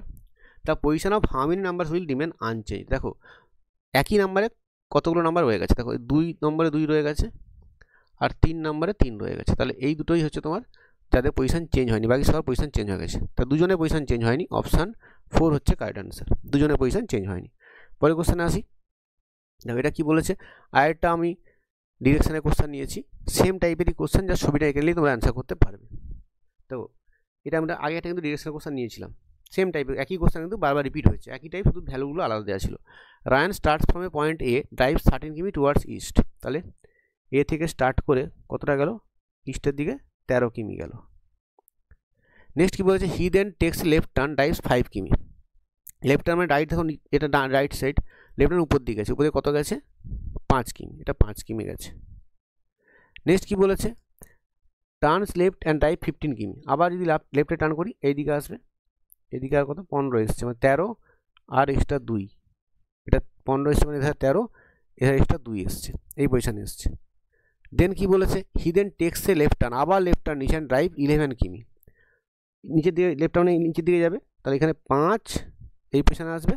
the position of how many number will remain unchange. দেখো একই নাম্বারে কতগুলো নাম্বার রয়ে গেছে, দেখো 2 নম্বরে 2 রয়ে গেছে, আর 3 নম্বরে 3 রয়ে গেছে, তাহলে এই দুটোই হচ্ছে তোমার যাদের পজিশন চেঞ্জ হয়নি, বাকি সবার পজিশন চেঞ্জ হয়ে গেছে, তা দুজনের পজিশন চেঞ্জ হয়নি, অপশান 4 হচ্ছে কারেক্ট অ্যান্সার, দুজনের পজিশন চেঞ্জ হয়নি। পরের কোশ্চেনে আসি, দেখো এটা কি বলেছে, আরেকটা আমি ডিরেকশানের কোশ্চেন নিয়েছি, সেম টাইপেরই কোশ্চেন, যা ছবিটা এঁকে নিলেই তোমরা অ্যান্সার করতে পারবে। তো এটা আমরা আগে একটা কিন্তু ডিরেকশানের কোশ্চেন নিয়েছিলাম, সেম টাইপের একই কোশ্চেন কিন্তু বারবার রিপিট হয়েছে, একই টাইপ, শুধু ভ্যালুগুলো আলাদা দেওয়া ছিল। Ryan starts from a point A, drives 13 কিমি টুয়ার্ডস ইস্ট, তাহলে এ থেকে স্টার্ট করে কতটা গেল, ইস্টের দিকে 13 কিমি গেল। নেক্সট কি বলেছে, he then text left turn, drives 5 কিমি, লেফট টার্ন মানে রাইট, দেখুন এটা রাইট সাইড, লেফট টার্ন উপর দিকে গেছে, উপরে কত গেছে 5 কিমি, এটা 5 কিমি গেছে। নেক্সট কি বলেছে, টার্নস লেফট অ্যান্ড ড্রাইভ 15 কিমি, আবার যদি লেফটে টার্ন করি এইদিকে আসবে, এদিকে আর কত 15 এসছে, মানে 13 আর এক্সট্রা 2, এটা 15 এসছে, মানে এখানে 13, এখানে এক্সট্রা 2 এসছে, এই পজিশানে এসছে। দেন কি বলেছে, he then takes A left turn, আবার লেফট টার্ন নিচে, ড্রাইভ 11 কিমি, নিচের দিকে লেফট টার্নে নিচের দিকে যাবে, তাহলে এখানে 5 এই পজিশানে আসবে,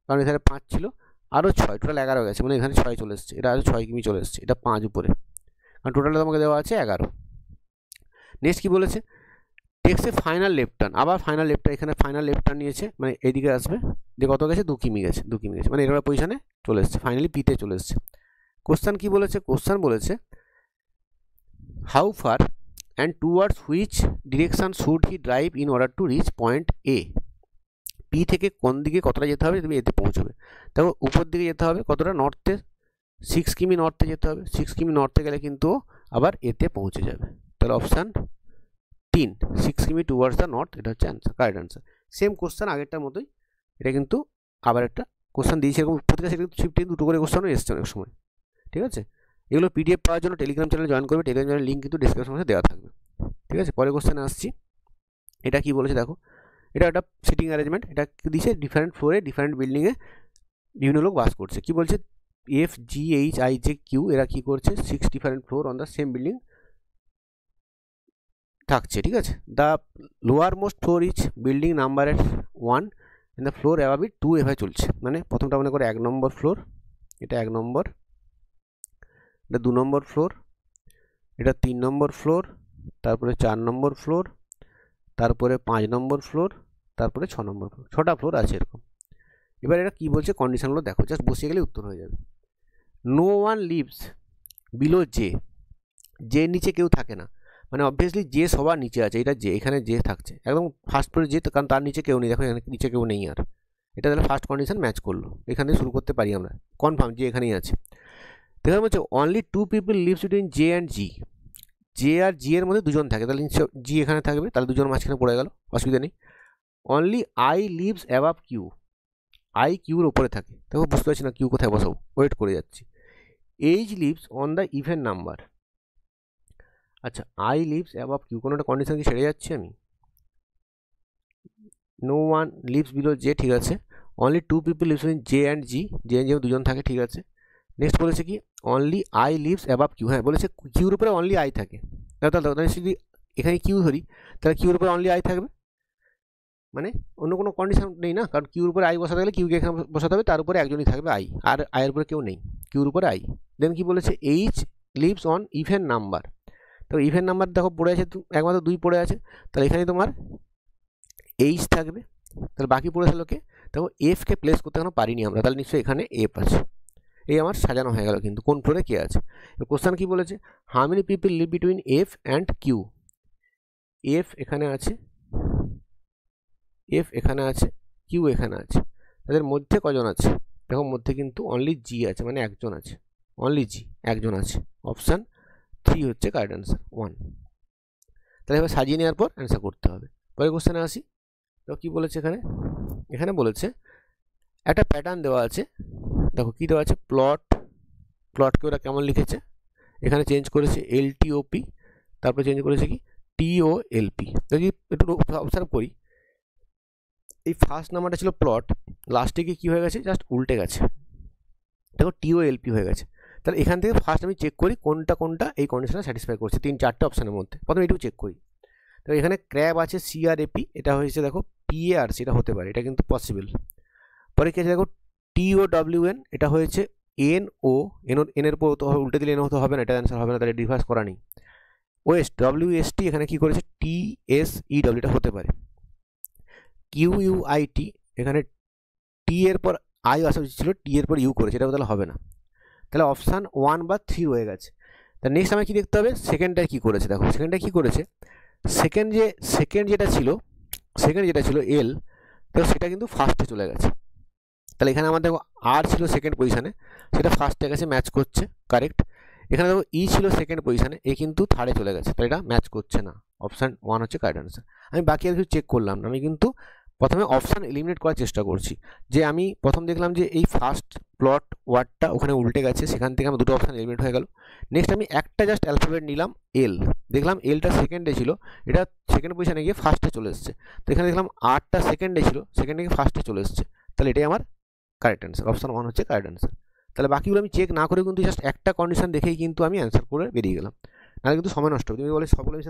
কারণ এখানে 5 ছিল, আরও 6, টোটাল 11 গেছে, মানে এখানে 6 চলে এসছে, এটা আরও 6 কিমি চলে এসছে, এটা 5 উপরে, কারণ টোটালে তোমাকে দেওয়া আছে 11। নেক্সট কি বলেছে, টেক্সে ফাইনাল লেফট টার্ন, আবার ফাইনাল লেফট টার্ন, এখানে ফাইনাল লেফট টার্ন নিয়েছে, মানে এইদিকে আসবে, যে কত গেছে 2 কিমি গেছে, 2 কিমি গেছে, মানে এরকম পজিশানে চলে এসছে, ফাইনালি পিতে চলে এসছে। কোশ্চান কি বলেছে, কোশ্চান বলেছে how far and towards which direction should he drive in order to reach point A, P থেকে কোন দিকে কতটা যেতে হবে তুমি এতে পৌঁছবে, দেখো উপর দিকে যেতে হবে কতটা, নর্থে 6 কিমি নর্থে যেতে হবে, 6 কিমি নর্থে গেলে কিন্তু আবার এতে পৌঁছে যাবে, তাহলে অপশান 3 6 কিমি টুয়ার্ডস দ্য নর্থ, এটা হচ্ছে answer, correct answer. Same question আগেরটার মতোই, এটা কিন্তু আবার একটা কোশ্চেন দিয়েছে, এরকম প্রতিটা সেটা কিন্তু শিফটে দুটো করে কোশ্চেনও এসছে অনেক সময়, ঠিক আছে। এগুলো পিডিএফ পাওয়ার জন্য টেলিগ্রাম চ্যানেল জয়েন করবে, টেলিগ্রাম চ্যানেল লিঙ্ক কিন্তু ডিসক্রিপশন বক্সে দেওয়া থাকবে, ঠিক আছে। পরের কোশ্চেনে আসছি, এটা কি বলেছে দেখো, এটা একটা সিটিং অ্যারেঞ্জমেন্ট, এটা দিয়েছে ডিফারেন্ট ফ্লোরে ডিফারেন্ট বিল্ডিংয়ে বিভিন্ন লোক বাস করছে, কি বলছে, F G H I J Q এরা কী করছে, 6 different floor on the same building থাকছে, ঠিক আছে। The lower most floor is building number at 1 and the floor above it 2 এভাবে চলছে। মানে প্রথমটা মনে করে 1 নম্বর ফ্লোর, এটা 1 নম্বর, এটা 2 নম্বর ফ্লোর, এটা 3 নম্বর ফ্লোর, তারপরে 4 নম্বর ফ্লোর, তারপরে 5 নম্বর ফ্লোর, তারপরে 6 নম্বর ফ্লোর, 6টা ফ্লোর আছে এরকম। এবার এটা কি বলছে কন্ডিশনগুলো দেখো, জাস্ট বসিয়ে গেলে উত্তর হয়ে যাবে। No one lives below J, J নিচে কেউ থাকে না, মানে অবভিয়াসলি জে সবার নিচে আছে, এটা জে, এখানে জে থাকছে একদম ফার্স্ট ফ্লোরে জে, কারণ তার নিচে কেউ নেই, দেখো এখানে নিচে কেউ নেই আর, এটা তাহলে ফার্স্ট কন্ডিশন ম্যাচ করলো, এখান থেকে শুরু করতে পারি আমরা, কনফার্ম যে এখানেই আছে। দেখো বলছে only 2 people lives between J and G, J আর জি এর মধ্যে দুজন থাকে, তাহলে জি এখানে থাকবে, তাহলে দুজন মাঝখানে পড়ে গেল, অসুবিধা নেই। Only I lives above Q, I কিউর ওপরে থাকে, দেখো বুঝতে পারছি না কিউ কোথায় বসাবো, ওয়েট করে যাচ্ছি। H lives on the even number, আচ্ছা আই লিভস অ্যাবাভ কিউ, কোনো একটা কন্ডিশন কি ছেড়ে যাচ্ছি আমি? No one lives below J, ঠিক আছে। Only 2 people lives in J and G, J and G দুজন থাকে, ঠিক আছে। নেক্সট বলেছে কি only I lives above Q, হ্যাঁ বলেছে কিউর উপরে অনলি আই থাকে, তাহলে যদি এখানে কিউ ধরি তাহলে কিউর উপরে অনলি আই থাকবে, মানে অন্য কোনো কন্ডিশন নেই না, কারণ কিউর উপরে আই বসাতে গেলে কিউকে এখানে বসাতে হবে, তার উপরে একজনই থাকবে আই, আর আয়ের উপরে কেউ নেই, কিউর উপরে আই। দেন কি বলেছে H lives on even number, তো ইভেন নাম্বার দেখো পড়ে আছে একমাত্র 2 পড়ে আছে, তাহলে এখানে তোমার এইচ থাকবে, তাহলে বাকি পড়ে থাকলো কে, দেখো এফকে প্লেস করতে এখনো পারিনি আমরা, তাহলে নিশ্চয়ই এখানে এফ আছে, এই আমার সাজানো হয়ে গেল, কিন্তু কোন ফ্লোরে কে আছে। কোশ্চেন কি বলেছে how many people live between F and Q, F এখানে আছে, এফ এখানে আছে, কিউ এখানে আছে, তাদের মধ্যে কজন আছে, দেখো মধ্যে কিন্তু অনলি জি আছে, মানে একজন আছে, অনলি জি একজন আছে, অপশান 3 হচ্ছে কারেক্ট অ্যান্সার 1। তাহলে এবার সাজিয়ে নেওয়ার পর অ্যান্সার করতে হবে। পরের কোশ্চেনে আসি, তো কী বলেছে এখানে, এখানে বলেছে একটা প্যাটার্ন দেওয়া আছে, দেখো কী দেওয়া আছে প্লট, প্লটকে ওরা কেমন লিখেছে, এখানে চেঞ্জ করেছে এলটিওপি, তারপরে চেঞ্জ করেছে কি টিওএলপি। দেখি একটু অবজার্ভ করি, এই ফার্স্ট নাম্বারটা ছিল প্লট, লাস্টে গিয়ে কী হয়ে গেছে জাস্ট উল্টে গেছে, দেখো টিওএলপি হয়ে গেছে। তাহলে এখান থেকে ফার্স্ট আমি চেক করি কোনটা কোনটা এই কন্ডিশনে স্যাটিসফাই করছে, 3-4টে অপশানের মধ্যে প্রথমে এটুকু চেক করি। তো এখানে ক্র্যাব আছে সিআরএপি, এটা হয়েছে দেখো পিএআরসি, এটা হতে পারে, এটা কিন্তু পসিবল। পরে কি আছে দেখো টিওডব্লিউএন, এটা হয়েছে এনও, এনের পর তো উল্টে দিলে এন হতে হবে না, এটা অ্যান্সার হবে না, তাহলে রিভার্স করা নেই। ওয়েস্ট ডব্লিউএসটি, এখানে কি করেছে টিএসইডব্লিউ, এটা হতে পারে। কিউইউআইটি, এখানে টি এর পর আই আসা উচিত ছিল, টি এর পর ইউ করেছে, এটা তাহলে হবে না, তাহলে অপশান 1 বা 3 হয়ে গেছে। তা নেক্সট আমাকে কী দেখতে হবে, সেকেন্ডটায় কী করেছে, দেখো সেকেন্ডটায় কী করেছে, সেকেন্ড যেটা ছিল এল, দেখো সেটা কিন্তু ফার্স্টে চলে গেছে, তাহলে এখানে আমার দেখো আর ছিল সেকেন্ড পজিশানে, সেটা ফার্স্টে গেছে, ম্যাচ করছে, কারেক্ট। এখানে দেখো ই ছিল সেকেন্ড পজিশানে, এ কিন্তু থার্ডে চলে গেছে, তাহলে এটা ম্যাচ করছে না, অপশান 1 হচ্ছে কারেক্ট অ্যান্সার। আমি বাকি আর কিছু চেক করলাম না, আমি কিন্তু প্রথমে অপশান এলিমিনেট করার চেষ্টা করছি, যে আমি প্রথম দেখলাম যে এই ফার্স্ট প্লট ওয়ার্ডটা ওখানে উল্টে গেছে, সেখান থেকে আমার দুটো অপশান এলিমিনেট হয়ে গেল। নেক্সট আমি একটা জাস্ট অ্যালফাবেট নিলাম এল, দেখলাম এলটা সেকেন্ডে ছিল, এটা সেকেন্ড পজিশানে গিয়ে ফার্স্টে চলে এসছে, তো এখানে দেখলাম আরটা সেকেন্ডে ছিল, সেকেন্ডে গিয়ে ফার্স্টে চলে এসছে, তাহলে এটাই আমার কারেক্ট অ্যান্সার, অপশান 1 হচ্ছে কারেক্ট অ্যান্সার। তাহলে বাকিগুলো আমি চেক না করে কিন্তু জাস্ট একটা কন্ডিশন দেখেই কিন্তু আমি অ্যান্সার করে বেরিয়ে গেলাম, নাহলে কিন্তু সময় নষ্ট হবে। তুমি বলে সবগুলো আমি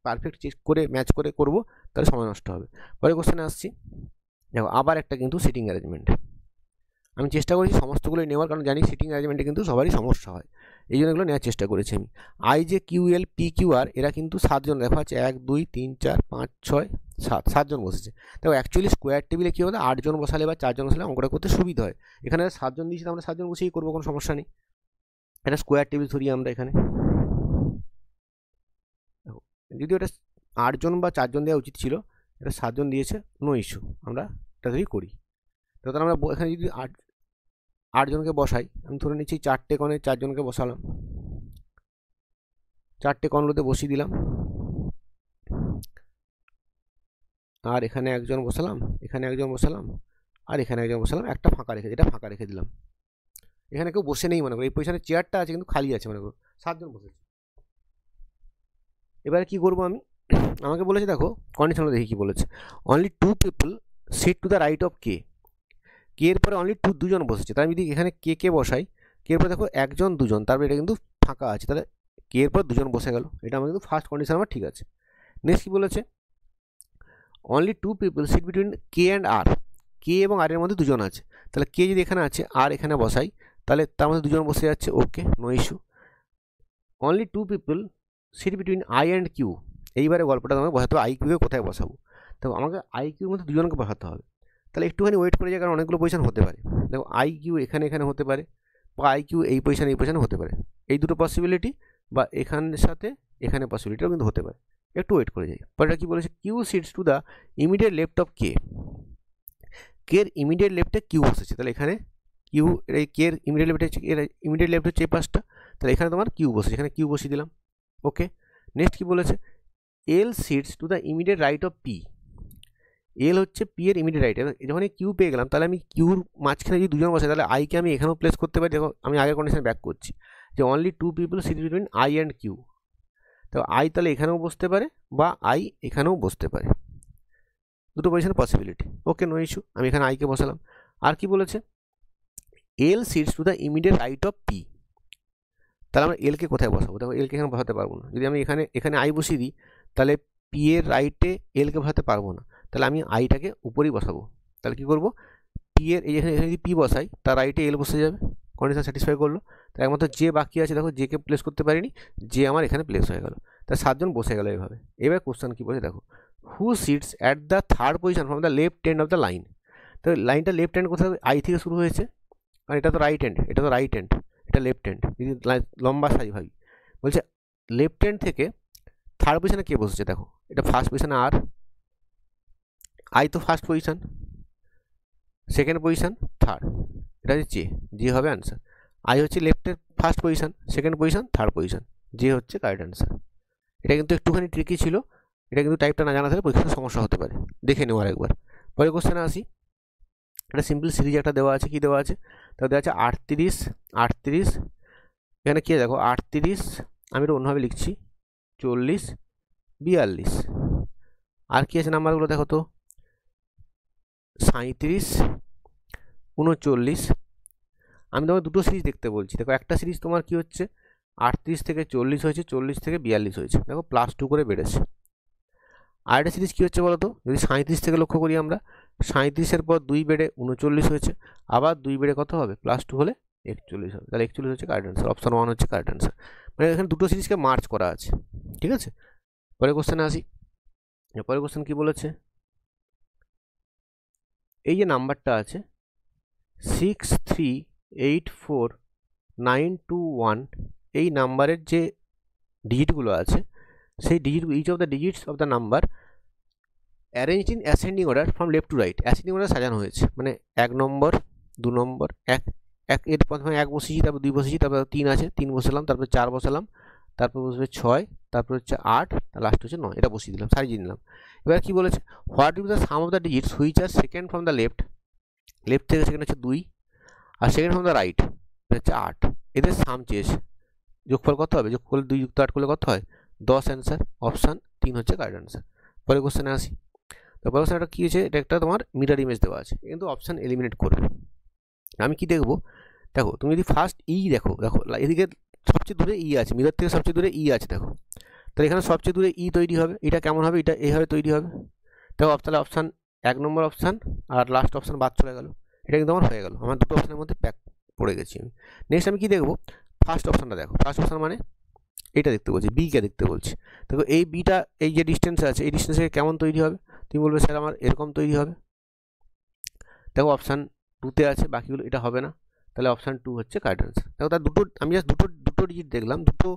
পারফেক্ট চেক করে ম্যাচ করে করবো, তাহলে সময় নষ্ট হবে। পরে কোশ্চেনে আসছি, দেখো আবার একটা কিন্তু সিটিং অ্যারেঞ্জমেন্ট, আমি চেষ্টা করেছি সমস্তগুলোই নেওয়ার, কারণ জানি সিটিং অ্যারেঞ্জমেন্টে কিন্তু সবারই সমস্যা হয়, এই জন্য এগুলো নেওয়ার চেষ্টা করেছি আমি। আই যে কিউএল পি কিউআর এরা কিন্তু 7 জন, দেখা আছে 1 2 3 4 5 6 7, 7 জন বসেছে। দেখো অ্যাকচুয়ালি স্কোয়ার টেবিলে কী হবে 8 জন বসালে বা 4 জন বসালে অঙ্কটা করতে সুবিধা হয়, এখানে 7 জন দিয়েছি, আমরা 7 জন বসেই করবো, কোনো সমস্যা নেই। এটা স্কোয়ার টেবিল ধরি আমরা এখানে, দেখো যদি ওটা 8 জন বা 4 জন দেওয়া উচিত ছিল, এটা 7 জন দিয়েছে, নো ইস্যু, আমরা এটা ধরেই করি। তো তাহলে আমরা এখানে যদি 8 জনকে বসাই, আমি ধরে নিচ্ছি 4টে কণে 4 জনকে বসালাম, 4টে কণগুলোতে বসিয়ে দিলাম, আর এখানে একজন বসালাম, এখানে একজন বসালাম, আর এখানে একজন বসালাম, একটা ফাঁকা রেখে, এটা ফাঁকা রেখে দিলাম। এখানে কেউ বসে নেই মনে করো, এই পজিশনে চেয়ারটা আছে কিন্তু খালি আছে মনে করো, 7 জন বসেছে। এবারে কি করবো আমি, আমাকে বলেছে দেখো কন্ডিশনটা দেখি কি বলেছে, only 2 people sit to the right of K, K এর পরে অনলি 2 জন বসেছে, তাই আমি যদি এখানে কে বসাই, কে এর পরে দেখো 1 জন 2 জন, তারপরে এটা কিন্তু ফাঁকা আছে, তাহলে কে এর পর 2 জন বসে গেল, এটা আমার কিন্তু ফার্স্ট কন্ডিশন আমার ঠিক আছে। নেক্সট কি বলেছে, only 2 people sit between K and R, K এবং আর এর মধ্যে দুজন আছে, তাহলে কে যদি এখানে আছে আর এখানে বসাই তাহলে তার মধ্যে দুজন বসে যাচ্ছে, okay no issue. Only 2 people sit between I and Q, এইবারে গল্পটা তোমাকে বসাতে হবে আই কিউকে কোথায় বসাবো। তো আমাকে আই কিউর মধ্যে দুজনকে বসাতে হবে, তাহলে একটুখানি ওয়েট করে যায়, কারণ অনেকগুলো পজিশন হতে পারে। দেখো আই কিউ এখানে এখানে হতে পারে, বা আই কিউ এই পজিশনে হতে পারে, এই দুটো পসিবিলিটি, বা এখানের সাথে এখানে পসিবিলিটিও কিন্তু হতে পারে। একটু ওয়েট করে যাই। পরেরটা কি বলেছে, Q sits to the immediate left of K, কের ইমিডিয়েট লেফটে কিউ বসেছে, তাহলে এখানে কিউ এই কের ইমিডিয়েট লেফটে ইমিডিয়েট লেফট হচ্ছে এই পাশটা, তাহলে এখানে তোমার কিউ বসেছে, এখানে কিউ বসিয়ে দিলাম, ওকে। নেক্সট কি বলেছে, L sits to the immediate right of P, L হচ্ছে পি এর ইমিডিয়েট রাইট, যখন কিউ পেয়ে গেলাম তাহলে আমি কিউর মাঝখানে যদি দুজন বসে তাহলে আইকে আমি এখানেও প্লেস করতে পারি। দেখো আমি আগের কন্ডিশনে ব্যাক করছি যে only 2 people sit between I and Q, তো আই তাহলে এখানেও বসতে পারে বা আই এখানেও বসতে পারে, দুটো position possibility, okay no issue. আমি এখানে আইকে বসালাম। আর কি বলেছে, L sits to the immediate right of P, তাহলে আমরা এলকে কোথায় বসাবো, দেখো এলকে এখানে বসাতে পারবো না, যদি আমি এখানে আই বসিয়ে দিই তাহলে পি এর রাইটে এলকে বসাতে পারবো না, তাহলে আমি আইটাকে উপরেই বসাবো। তাহলে কী করবো, পি এর এখানে যদি পি বসাই তার রাইটে এল বসে যাবে, কন্ডিশন স্যাটিসফাই করলো। তাই একমাত্র যে বাকি আছে, দেখো জেকে প্লেস করতে পারিনি, যে আমার এখানে প্লেস হয়ে গেল, তাই 7 জন বসে গেল এভাবে। এবার কোশ্চেন কী বলছে দেখো, who sits at the third position from the left end of the line, তো লাইনটা লেফট হ্যান্ড কোথায়, আই থেকে শুরু হয়েছে, আর এটা তো রাইট হ্যান্ড, এটা তো রাইট হ্যান্ড, এটা লেফট হ্যান্ড, যদি লম্বা সারি ভাবি, বলছে লেফট হ্যান্ড থেকে থার্ড পজিশনে কে বসেছে, দেখো এটা ফার্স্ট পজিশনে আর, আই তো first position, second position third, এটা হচ্ছে যে হবে অ্যান্সার। আই হচ্ছে লেফটের first position, second position, third position, যে হচ্ছে কারেক্ট অ্যান্সার। এটা কিন্তু একটুখানি ট্রিকি ছিল, এটা কিন্তু টাইপটা না জানা থাকলে পরীক্ষার সমস্যা হতে পারে, দেখে নেওয়ার একবার। পরের কোশ্চেনে আসি, একটা সিম্পল সিরিজ একটা দেওয়া আছে, কি দেওয়া আছে, তো দেওয়া আছে 38 38, এখানে কী দেখো 38, আমি এটা অন্যভাবে লিখছি 40 42, আর কি আছে নাম্বারগুলো দেখো তো 37 39, আমি তোমাকে দুটো সিরিজ দেখতে বলছি। দেখো একটা সিরিজ তোমার কি হচ্ছে 38 থেকে 40 হয়েছে, 40 থেকে 42 হয়েছে, দেখো +2 করে বেড়েছে। আর একটা সিরিজ কী হচ্ছে বলো তো, যদি 37 থেকে লক্ষ্য করি আমরা, 37-এর পর 2 বেড়ে 39 হয়েছে, আবার 2 বেড়ে কত হবে, +2 হলে 41 হবে, তাহলে 41 হচ্ছে কারেক্ট অ্যান্সার, অপশন 1 হচ্ছে কারেক্ট অ্যান্সার। মানে এখানে দুটো সিরিজকে মার্চ করা আছে, ঠিক আছে। পরের কোশ্চেনে আসি, পরের কোশ্চেন কী বলেছে, এই যে নাম্বারটা আছে 6384921, এই নাম্বারের যে ডিজিটগুলো আছে সেই digit, each of the digits of the number arranged in ascending order from left to right, ascending order সাজানো হয়েছে, মানে 1 নম্বর 2 নম্বর, এর প্রথমে 1 বসিয়েছি, তারপর 2 বসিয়েছি, তারপর 3 আছে 3 বসালাম, তারপর 4 বসালাম, তারপর বসবে 6, তারপর হচ্ছে 8, লাস্ট হচ্ছে 9, এটা বসিয়ে দিলাম, সাজিয়ে দিলাম। এবার কি বলেছে, what is the some of the digits which are second from the left, left থেকে সেকেন্ড হচ্ছে 2, আর সেকেন্ড ফ্রম দ্য রাইট হচ্ছে 8, এদের সাম চেয়েছে, যোগফল কত হবে, যোগ করলে 2 যুক্ত 8 করলে কত হয় 10, অ্যান্সার অপশান 3 হচ্ছে কারেক্ট অ্যান্সার। পরের কোশ্চেনে আসি, তো পরের কোশ্চেনটা কী হয়েছে, এটা একটা তোমার মিরর ইমেজ দেওয়া আছে, কিন্তু অপশান এলিমিনেট করবে। আমি কি দেখবো, দেখো তুমি যদি ফার্স্ট দেখো এদিকে সবচেয়ে দূরে আছে, মিরর থেকে সবচেয়ে দূরে আছে, দেখো তাহলে এখানে সবচেয়ে দূরে তৈরি হবে, এটা কেমন হবে, এটা এইভাবে তৈরি হবে, দেখো তাহলে অপশান 1 নম্বর অপশান আর লাস্ট অপশান বাদ চলে গেল, এটা কিন্তু আমার হয়ে গেল, আমার দুটো অপশানের মধ্যে প্যাক পড়ে গেছি আমি। নেক্সট আমি কি দেখবো, ফার্স্ট অপশানটা দেখো, ফার্স্ট অপশান মানে এইটা দেখতে বলছি, বিকে দেখতে বলছি, দেখো এই বিটা এই যে ডিস্টেন্সে আছে, এই ডিস্টেন্সে কেমন তৈরি হবে, তুমি বলবে স্যার আমার এরকম তৈরি হবে, দেখো অপশান 2তে আছে, বাকিগুলো এটা হবে না, তাহলে অপশান 2 হচ্ছে কারেক্ট অ্যান্সার। দেখো তার আমি জাস্ট দুটো ডিজিট দেখলাম, দুটো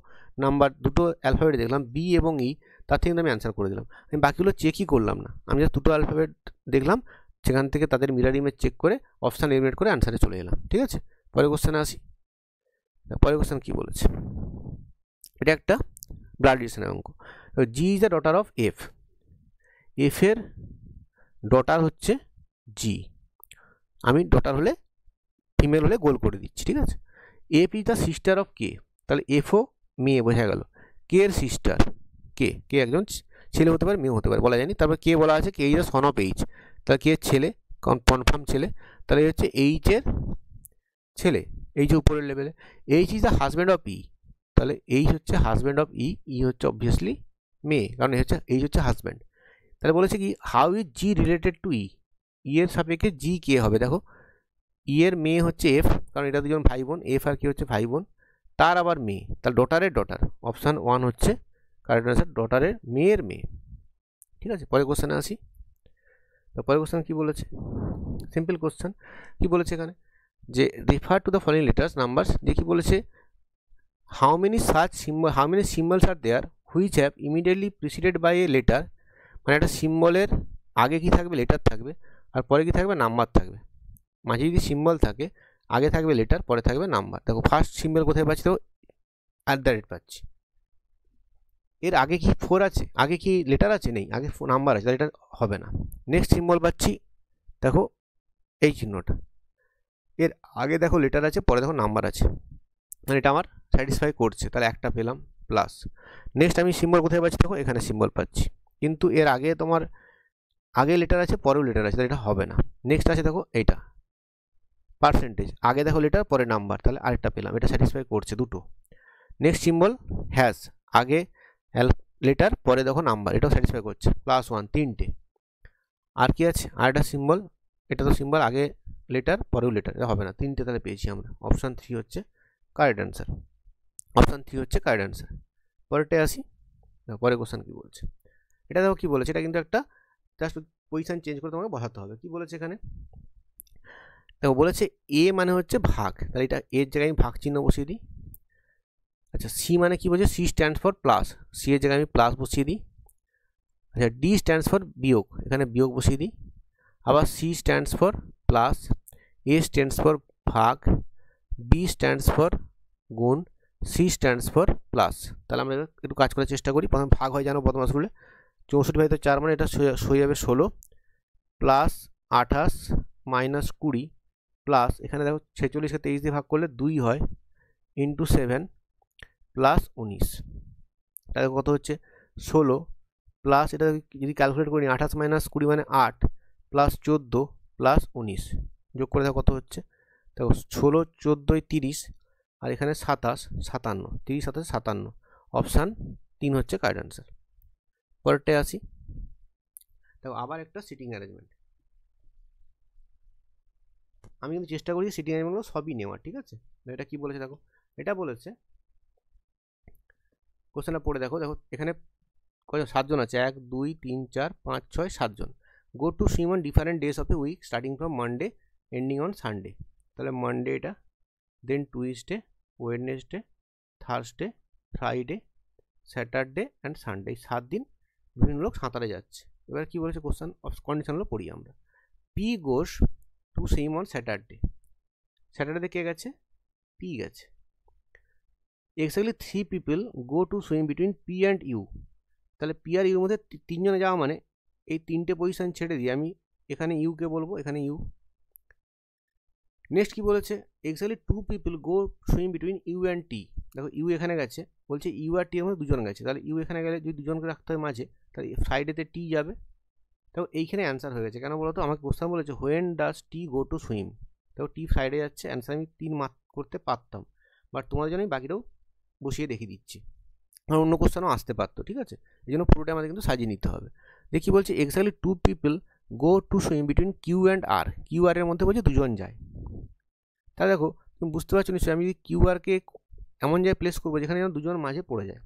নাম্বার, দুটো অ্যালফাবেট দেখলাম, বি এবং ই, তার থেকে আমি অ্যান্সার করে দিলাম, আমি বাকিগুলো চেকই করলাম না, আমি জাস্ট দুটো অ্যালফাবেট দেখলাম, সেখান থেকে তাদের মিরর ইমেজ চেক করে অপশান এলিমিনেট করে অ্যান্সারে চলে এলাম, ঠিক আছে। পরের কোশ্চেনে আসি, পরের কোশ্চেন কী বলেছে, এটা একটা ব্লাড রিলেশনের অঙ্ক, G is the daughter of F, এফের ডটার হচ্ছে জি, আমি ডটার হলে ফিমেল হলে গোল করে দিচ্ছি, ঠিক আছে। F is the sister of K, তাহলে এফও মেয়ে, বোঝা গেল, কে এর সিস্টার, কে একজন ছেলে হতে পারে, মেয়ে হতে পারে, বলা যায়নি। তারপর কে বলা আছে, K is the son of H, তাহলে কে ছেলে, কনফার্ম ছেলে, তাহলে এই হচ্ছে এইচের ছেলে, এই যে উপরের লেভেলে। H is the husband of E, তাহলে এইচ হচ্ছে হাজব্যান্ড অফ ই, ই হচ্ছে অবভিয়াসলি মে, কারণ এই হচ্ছে হাজব্যান্ড। তাহলে বলেছে কি how is G related to E, এর সাপেক্ষে জি কে হবে। দেখো এর মেয়ে হচ্ছে এফ, কারণ এটা দুজন ভাই বোন, এফ আর কি হচ্ছে ভাই বোন, তার আবার মেয়ে, তাহলে ডটারের ডটার, অপশান 1 হচ্ছে কারেক্ট আনসার, ডটারের মেয়ের মেয়ে। ঠিক আছে, পরের কোশ্চেনে আসি। তো পরের কোশ্চেন কী বলেছে, সিম্পল কোশ্চেন। কী বলেছে এখানে যে refer to the following letters numbers, যে কী বলেছে how many symbols are there which have immediately preceded by a letter, মানে একটা সিম্বলের আগে কি থাকবে, লেটার থাকবে, আর পরে কি থাকবে, নাম্বার থাকবে। মাঝে যদি সিম্বল থাকে আগে থাকবে লেটার, পরে থাকবে নাম্বার। দেখো ফার্স্ট সিম্বল কোথায় পাচ্ছি, তো @ পাচ্ছি। এর আগে কি 4 আছে, আগে কি লেটার আছে, নেই, আগে নাম্বার আছে, তাহলে এটা হবে না। নেক্সট সিম্বল পাচ্ছি, দেখো এই চিহ্নটা, এর আগে দেখো লেটার আছে, পরে দেখো নাম্বার আছে, মানে এটা আমার স্যাটিসফাই করছে, তাহলে একটা পেলাম প্লাস। নেক্সট আমি সিম্বল কোথায় পাচ্ছি, দেখো এখানে সিম্বল পাচ্ছি, কিন্তু এর আগে তোমার আগে লেটার আছে, পরেও লেটার আছে, তাহলে এটা হবে না। নেক্সট আছে দেখো এইটা পার্সেন্টেজ, আগে দেখো লেটার, পরে নাম্বার, তাহলে আরেকটা পেলাম, এটা স্যাটিসফাই করছে দুটো। নেক্সট সিম্বল হ্যাজ, আগে লেটার, পরে দেখো নাম্বার, এটাও স্যাটিসফাই করছে, +1, তিনটে। আর কি আছে, আর একটা সিম্বল, এটা তো সিম্বল আগে লেটার, পরেও লেটার, এটা হবে না, তিনটে তাহলে পেয়েছি আমরা। অপশান 3 হচ্ছে কারেক্ট অ্যান্সার, অপশান 3 হচ্ছে কারেক্ট অ্যান্সার। পরেরটায় আসি, পরের কোশ্চেন কী বলছে, এটা দেখো কী বলেছে, এটা কিন্তু একটা জাস্ট পজিশান চেঞ্জ করে তোমাকে বসাতে হবে। কী বলেছে এখানে, দেখো বলেছে এ মানে হচ্ছে ভাগ, তাহলে এটা এর জায়গায় আমি ভাগ চিহ্ন বসিয়ে দিই। আচ্ছা সি মানে কি বলছে, C stands for plus, C এর জায়গায় আমি প্লাস বসিয়ে দিই। আচ্ছা ডি স্ট্যান্ডস ফর বিয়োগ, এখানে বিয়োগ বসিয়ে দিই। আবার C stands for plus, A stands for ভাগ, বি স্ট্যান্ডস ফর গুণ, সি স্ট্যান্ডস ফর প্লাস। তাহলে আমরা একটু কাজ করার চেষ্টা করি। প্রথমে ভাগ হয় জানো বদমাস রুলে, 64/4 মানে এটা হয়ে যাবে 16, প্লাস 28 মাইনাস 20, প্লাস এখানে দেখো 46কে 23 দিয়ে ভাগ করলে 2 হয়, ইন্টু 7 প্লাস 19, তাহলে কত হচ্ছে 16, প্লাস এটা যদি ক্যালকুলেট করি 28 মাইনাস 20 মানে 8, প্লাস 14 প্লাস 19, যোগ করে দেখো কত হচ্ছে, দেখো 16 14 30, আর এখানে 27 57, 30 27 57, অপশান 3 হচ্ছে কারেক্ট অ্যান্সার। পরেরটায় আসি, দেখো আবার একটা সিটিং অ্যারেঞ্জমেন্ট, আমি কিন্তু চেষ্টা করি সিটিং অ্যারেঞ্জমেন্টগুলো সবই নেওয়ার, ঠিক আছে। এটা কি বলেছে দেখো, এটা বলেছে কোশ্চেনটা পড়ে দেখো, দেখো এখানে কত 7 জন আছে, 1 2 3 4 5 6 7 জন। Go to swim on different days of a week starting from Monday ending on Sunday, তাহলে মানডে এটা, then Tuesday, Wednesday, Thursday, Friday, Saturday and Sunday, 7 দিন বিভিন্ন লোক সাঁতারে যাচ্ছে। এবার কি বলেছে কোশ্চেন কন্ডিশনগুলো পড়ি আমরা। P goes to swim on Saturday, Saturday কে গেছে, পি গেছে। Exactly 3 people go to swim between P and U, তাহলে পি আর ইউর মধ্যে 3 জনে যাওয়া মানে এই 3টে পজিশান ছেড়ে দিয়ে আমি এখানে ইউকে বলবো, এখানে ইউ। নেক্সট কি বলেছে, exactly 2 people go swim between U and T, দেখো ইউ এখানে গেছে, বলছে ইউ আর টি এর মধ্যে 2 জন গেছে, তাহলে ইউ এখানে গেলে যদি 2 জনকে রাখতে হয় মাঝে, তাহলে ফ্রাইডেতে টি যাবে। দেখো এইখানে অ্যান্সার হয়ে গেছে, কেন বলো তো, আমাকে কোশ্চেন বলেছে when does T go to swim, দেখো টি ফ্রাইডে যাচ্ছে, অ্যান্সার আমি 3 মার্ক করতে পারতাম, বাট তোমাদের জন্য আমি বাকিটাও বসিয়ে দেখিয়ে দিচ্ছি, আর অন্য কোশ্চেনও আসতে পারতো, ঠিক আছে। এই জন্য পুরোটা আমাদের কিন্তু সাজিয়ে নিতে হবে। দেখি বলছে exactly 2 people go to swim between Q and R, Q R এর মধ্যে বলছে 2 জন যায়। তাহলে দেখো তুমি বুঝতে পারছো নিশ্চয়ই, আমি যদি কিউ আরকে এমন জায়গায় প্লেস করবো যেখানে যেন 2 জন মাঝে পড়ে যায়,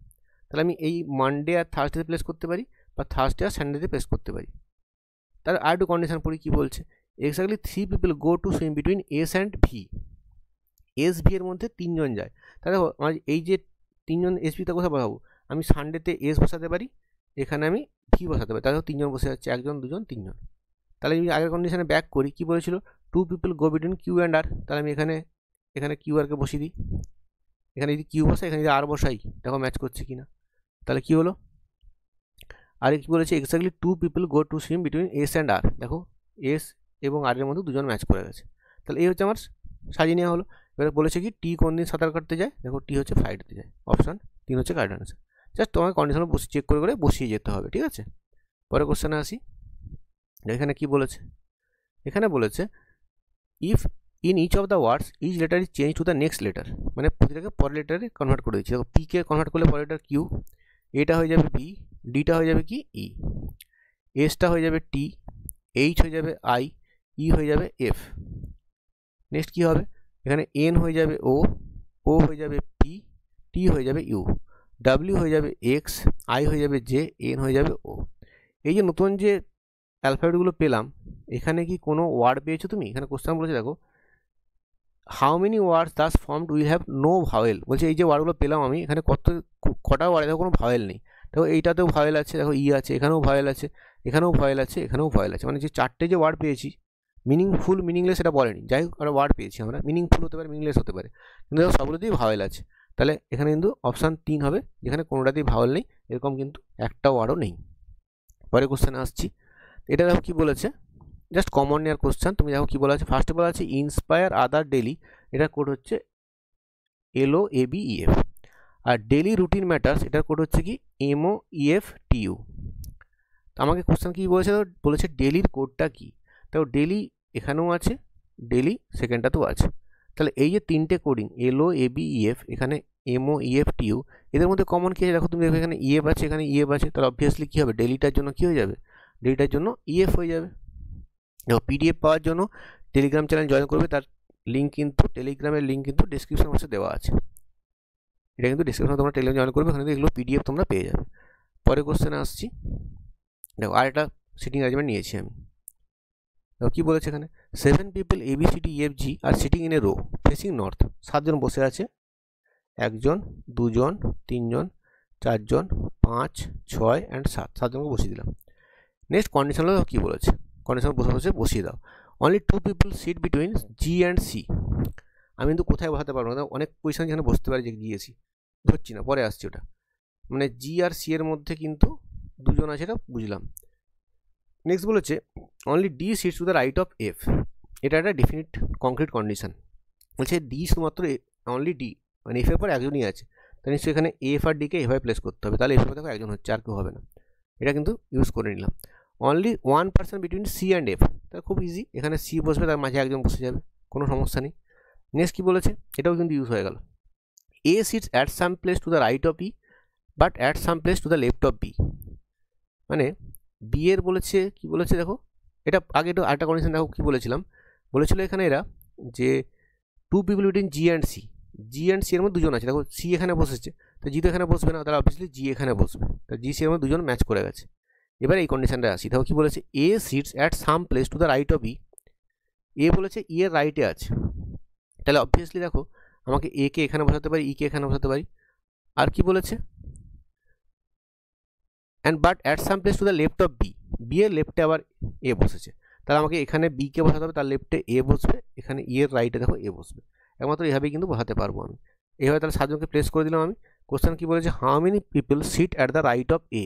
তাহলে আমি এই মানডে আর থার্সডেতে প্লেস করতে পারি, বা থার্সডে আর সানডেতে প্লেস করতে পারি। তাহলে আর একটু কন্ডিশন পড়ি, কী বলছে, exactly 3 people go to swim between S and V, S V এর মধ্যে 3 জন যায়। তাহলে দেখো আমার এই যে 3 জন এস ভিতে কোথায় বসাবো, আমি সানডেতে এস বসাতে পারি, এখানে আমি ভি বসাতে পারি, তাহলে 3 জন বসে যাচ্ছে, 1 জন 2 জন 3 জন। তাহলে যদি আগের কন্ডিশনে ব্যাক করি, কী বলেছিল, 2 people go between Q and R, তাহলে আমি এখানে কিউ আরকে বসিয়ে দিই, এখানে যদি কিউ বসাই, এখানে যদি আর বসাই, দেখো ম্যাচ করছে কি না, তাহলে কী হলো, আর কি বলেছে exactly 2 people go to swim between S and R, দেখো এস এবং আর এর মধ্যে 2 জন ম্যাচ করে গেছে। তাহলে এই হচ্ছে আমার সাজিয়ে নেওয়া হলো। এবারে বলেছে কি টি কোন দিন সাঁতার কাটতে যায়, দেখো টি হচ্ছে ফ্রাইডেতে যায়, অপশান 3 হচ্ছে কারেক্ট আনসার। জাস্ট তোমাকে কন্ডিশন চেক করে বসিয়ে যেতে হবে, ঠিক আছে। পরের কোশ্চেনে আসি, এখানে কি বলেছে, এখানে বলেছে if in each of the words each letter is change to the next letter, মানে প্রতিটাকে পরের লেটারে কনভার্ট করে দিচ্ছি। দেখো পি কে কনভার্ট করলে পরের লেটার কিউ, এটা হয়ে যাবে বি, ডিটা হয়ে যাবে কি ই, এসটা হয়ে যাবে টি, এইচ হয়ে যাবে আই, ই হয়ে যাবে এফ। নেক্সট কী হবে, এখানে এন হয়ে যাবে ও, ও হয়ে যাবে পি, টি হয়ে যাবে ইউ, ডাব্লিউ হয়ে যাবে এক্স, আই হয়ে যাবে জে, এন হয়ে যাবে ও। এই যে নতুন যে অ্যালফাবেটগুলো পেলাম, এখানে কি কোনো ওয়ার্ড পেয়েছো তুমি? এখানে কোশ্চেন বলেছে দেখো, how many words thus formed will have no vowel. বলছে এই যে ওয়ার্ডগুলো পেলাম আমি, এখানে কটা ওয়ার্ডে দেখো কোনো ভাওয়েল নেই। দেখো এইটাতেও ভাওয়েল আছে, দেখো ই আছে, এখানেও ভাওয়েল আছে, এখানেও ভাওয়েল আছে, এখানেও ভাওয়েল আছে। মানে যে চারটে যে ওয়ার্ড পেয়েছি, মিনিংফুল মিনিংলেস এটা বলেনি, যাই হোক একটা ওয়ার্ড পেয়েছি আমরা, মিনিংফুল হতে পারে, মিনিংলেস হতে পারে, কিন্তু দেখো সবগুলোতেই ভাওয়েল আছে। তাহলে এখানে কিন্তু অপশান 3 হবে, যেখানে কোনোটাতেই ভাওয়েল নেই, এরকম কিন্তু একটা ওয়ার্ডও নেই। পরে কোশ্চেনে আসছি, এটা দেখো কী বলেছে, জাস্ট কমন নেওয়ার কোশ্চেন। তুমি দেখো কী বলা আছে, ফার্স্টে বলা আছে ইন্সপায়ার আদার ডেলি, এটা কোড হচ্ছে LOABEF। আর ডেলি রুটিন ম্যাটার্স, এটার কোড হচ্ছে কি MOEFTU। তো আমাকে কোশ্চেন কী বলেছে, বলেছে ডেলির কোডটা কী। তো ডেলি এখানেও আছে, ডেলি সেকেন্ডটাতেও আছে। তাহলে এই যে তিনটে কোডিং LOABEF, এখানে MOEFTU, এদের মধ্যে কমন কী আছে দেখো, তুমি দেখো এখানে EF আছে, এখানে EF আছে, তাহলে অবভিয়াসলি কী হবে, ডেলিটার জন্য কী হয়ে যাবে, ডেলিটার জন্য EF হয়ে যাবে। দেখো PDF পাওয়ার জন্য টেলিগ্রাম চ্যানেল জয়েন করবে, তার লিঙ্ক কিন্তু, টেলিগ্রামের লিঙ্ক কিন্তু ডিসক্রিপশন বক্সে দেওয়া আছে। এটা কিন্তু ডিসক্রিপশনে তোমরা টেলিগ্রাম জয়েন করবে, ওখানে এগুলো PDF তোমরা পেয়ে যাবে। পরে কোশ্চেনে আসছি, দেখো আরেকটা সিটিং অ্যারেঞ্জমেন্ট নিয়েছি আমি। দেখো কী বলেছে এখানে, 7 people ABCDEFG are sitting in a row facing north. 7 জন বসে আছে, 1 জন 2 জন 3 জন 4 জন 5 6 অ্যান্ড 7, 7 জনকে বসিয়ে দিলাম। নেক্সট কন্ডিশন হলো কী বলেছে, কন্ডিশন বসিয়ে দাও। Only 2 people sit between G and C। আমি কিন্তু কোথায় বসাতে পারবো না, অনেক পজিশন যেখানে বসতে পারি, যে G এ C ধরছি না, পরে আসছি ওটা। মানে G আর C এর মধ্যে কিন্তু 2 জন আছে, এটা বুঝলাম। নেক্সট বলেছে only D sits to the right of F। এটা একটা ডেফিনিট কংক্রিট কন্ডিশন। বলছে D শুধুমাত্র অনলি D, মানে F এর পর একজনই আছে, তাই নিশ্চয়ই এখানে F আর D কে এভাবে প্লেস করতে হবে, তাহলে F এর পর দেখো একজন হচ্ছে, আর কেউ হবে না। এটা কিন্তু ইউজ করে নিলাম। Only 1 person between C and F, তাহলে খুব ইজি, এখানে C বসবে, তার মাঝে একজন বসে যাবে, কোনো সমস্যা নেই। নেক্সট কী বলেছে, এটাও কিন্তু ইউজ হয়ে গেল, A sits at some place to the right of E but at some place to the left of B। মানে B এর বলেছে কি বলেছে দেখো, এটা আগে একটু আরেকটা কন্ডিশন দেখো কী বলেছিলাম, বলেছিল এখানে এরা যে 2 people between G and C, G and C এর মধ্যে 2 জন আছে, দেখো C এখানে বসেছে, তো G তো এখানে বসবে না, তাহলে অবভিয়াসলি G এখানে বসবে, তো G C এর মধ্যে 2 জন ম্যাচ করে গেছে। এবার এই কন্ডিশনটা আসি, দেখো কী বলেছে, A sits at some place to the right of E। A বলেছে E এর রাইটে আছে, তাহলে অবভিয়াসলি দেখো আমাকে A কে এখানে বসাতে পারি, E কে এখানে বসাতে পারি। আর কি বলেছে, and but at some place to the left of B, B এর লেফটে আবার এ বসেছে, তাহলে আমাকে এখানে বি কে বসাতে হবে, তার লেফটে এ বসবে, এখানে ই এর রাইটে দেখো এ বসবে, একমাত্র এভাবেই কিন্তু বসাতে পারবো আমি। এইভাবে তাহলে 7 জনকে প্লেস করে দিলাম আমি। কোশ্চেন কি বলেছে, how many people sit at the right of A.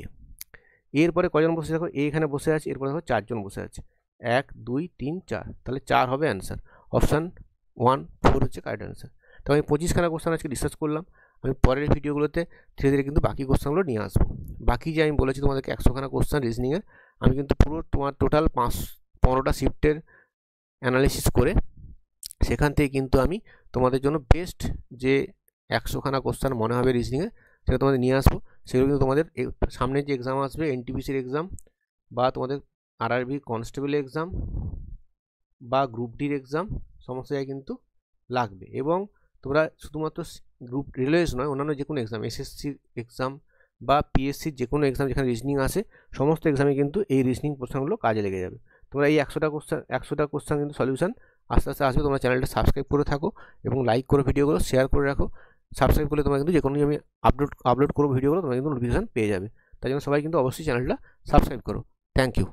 এর পরে কজন বসে, দেখো এ এখানে বসে আছে, এরপরে দেখো 4 জন বসে আছে, 1 2 3 4, তাহলে 4 হবে অ্যান্সার। অপশান 1 4 হচ্ছে কারেক্ট অ্যান্সার। তো আমি 25খানা কোশ্চেন আজকে ডিসকাস করলাম। আমি পরের ভিডিওগুলোতে ধীরে ধীরে কিন্তু বাকি কোশ্চেনগুলো নিয়ে আসবো। বাকি যে আমি বলেছি তোমাদেরকে 100খানা কোশ্চেন রিজনিংয়ের, আমি কিন্তু পুরো তোমার টোটাল 15টা শিফটের অ্যানালিসিস করে সেখান থেকে কিন্তু আমি তোমাদের জন্য বেস্ট যে 100খানা কোশ্চেন মনে হবে রিজনিংয়ে, সেটা তোমাদের নিয়ে আসবো। সেগুলো কিন্তু তোমাদের সামনে যে এক্সাম আসবে, NTPCর এক্সাম বা তোমাদের RRB কনস্টেবল এক্সাম বা গ্রুপ ডির এক্সাম, সমস্ত জায়গায় কিন্তু লাগবে। এবং তোমরা শুধুমাত্র গ্রুপ রেলওয়েজ নয়, অন্যান্য যে কোনো এক্সাম, SSC এক্সাম বা PSCর যে কোনো এক্সাম যেখানে রিজনিং আসে, সমস্ত এক্সামে কিন্তু এই রিজনিং কোশ্চেনগুলো কাজে লেগে যাবে। তোমরা এই 100টা কোশ্চেন কিন্তু সলিউশন আস্তে আস্তে আসবে। তোমরা চ্যানেলটা সাবস্ক্রাইব করে থাকো এবং লাইক করো, ভিডিওগুলো শেয়ার করে রাখো। সাবস্ক্রাইব করলে তোমরা কিন্তু যে কোনো আমি আপলোড করবো ভিডিওগুলো তোমরা কিন্তু নোটিফিকেশান পেয়ে যাবে। তাই জন্য সবাই কিন্তু অবশ্যই চ্যানেলটা সাবস্ক্রাইব করো। Thank you.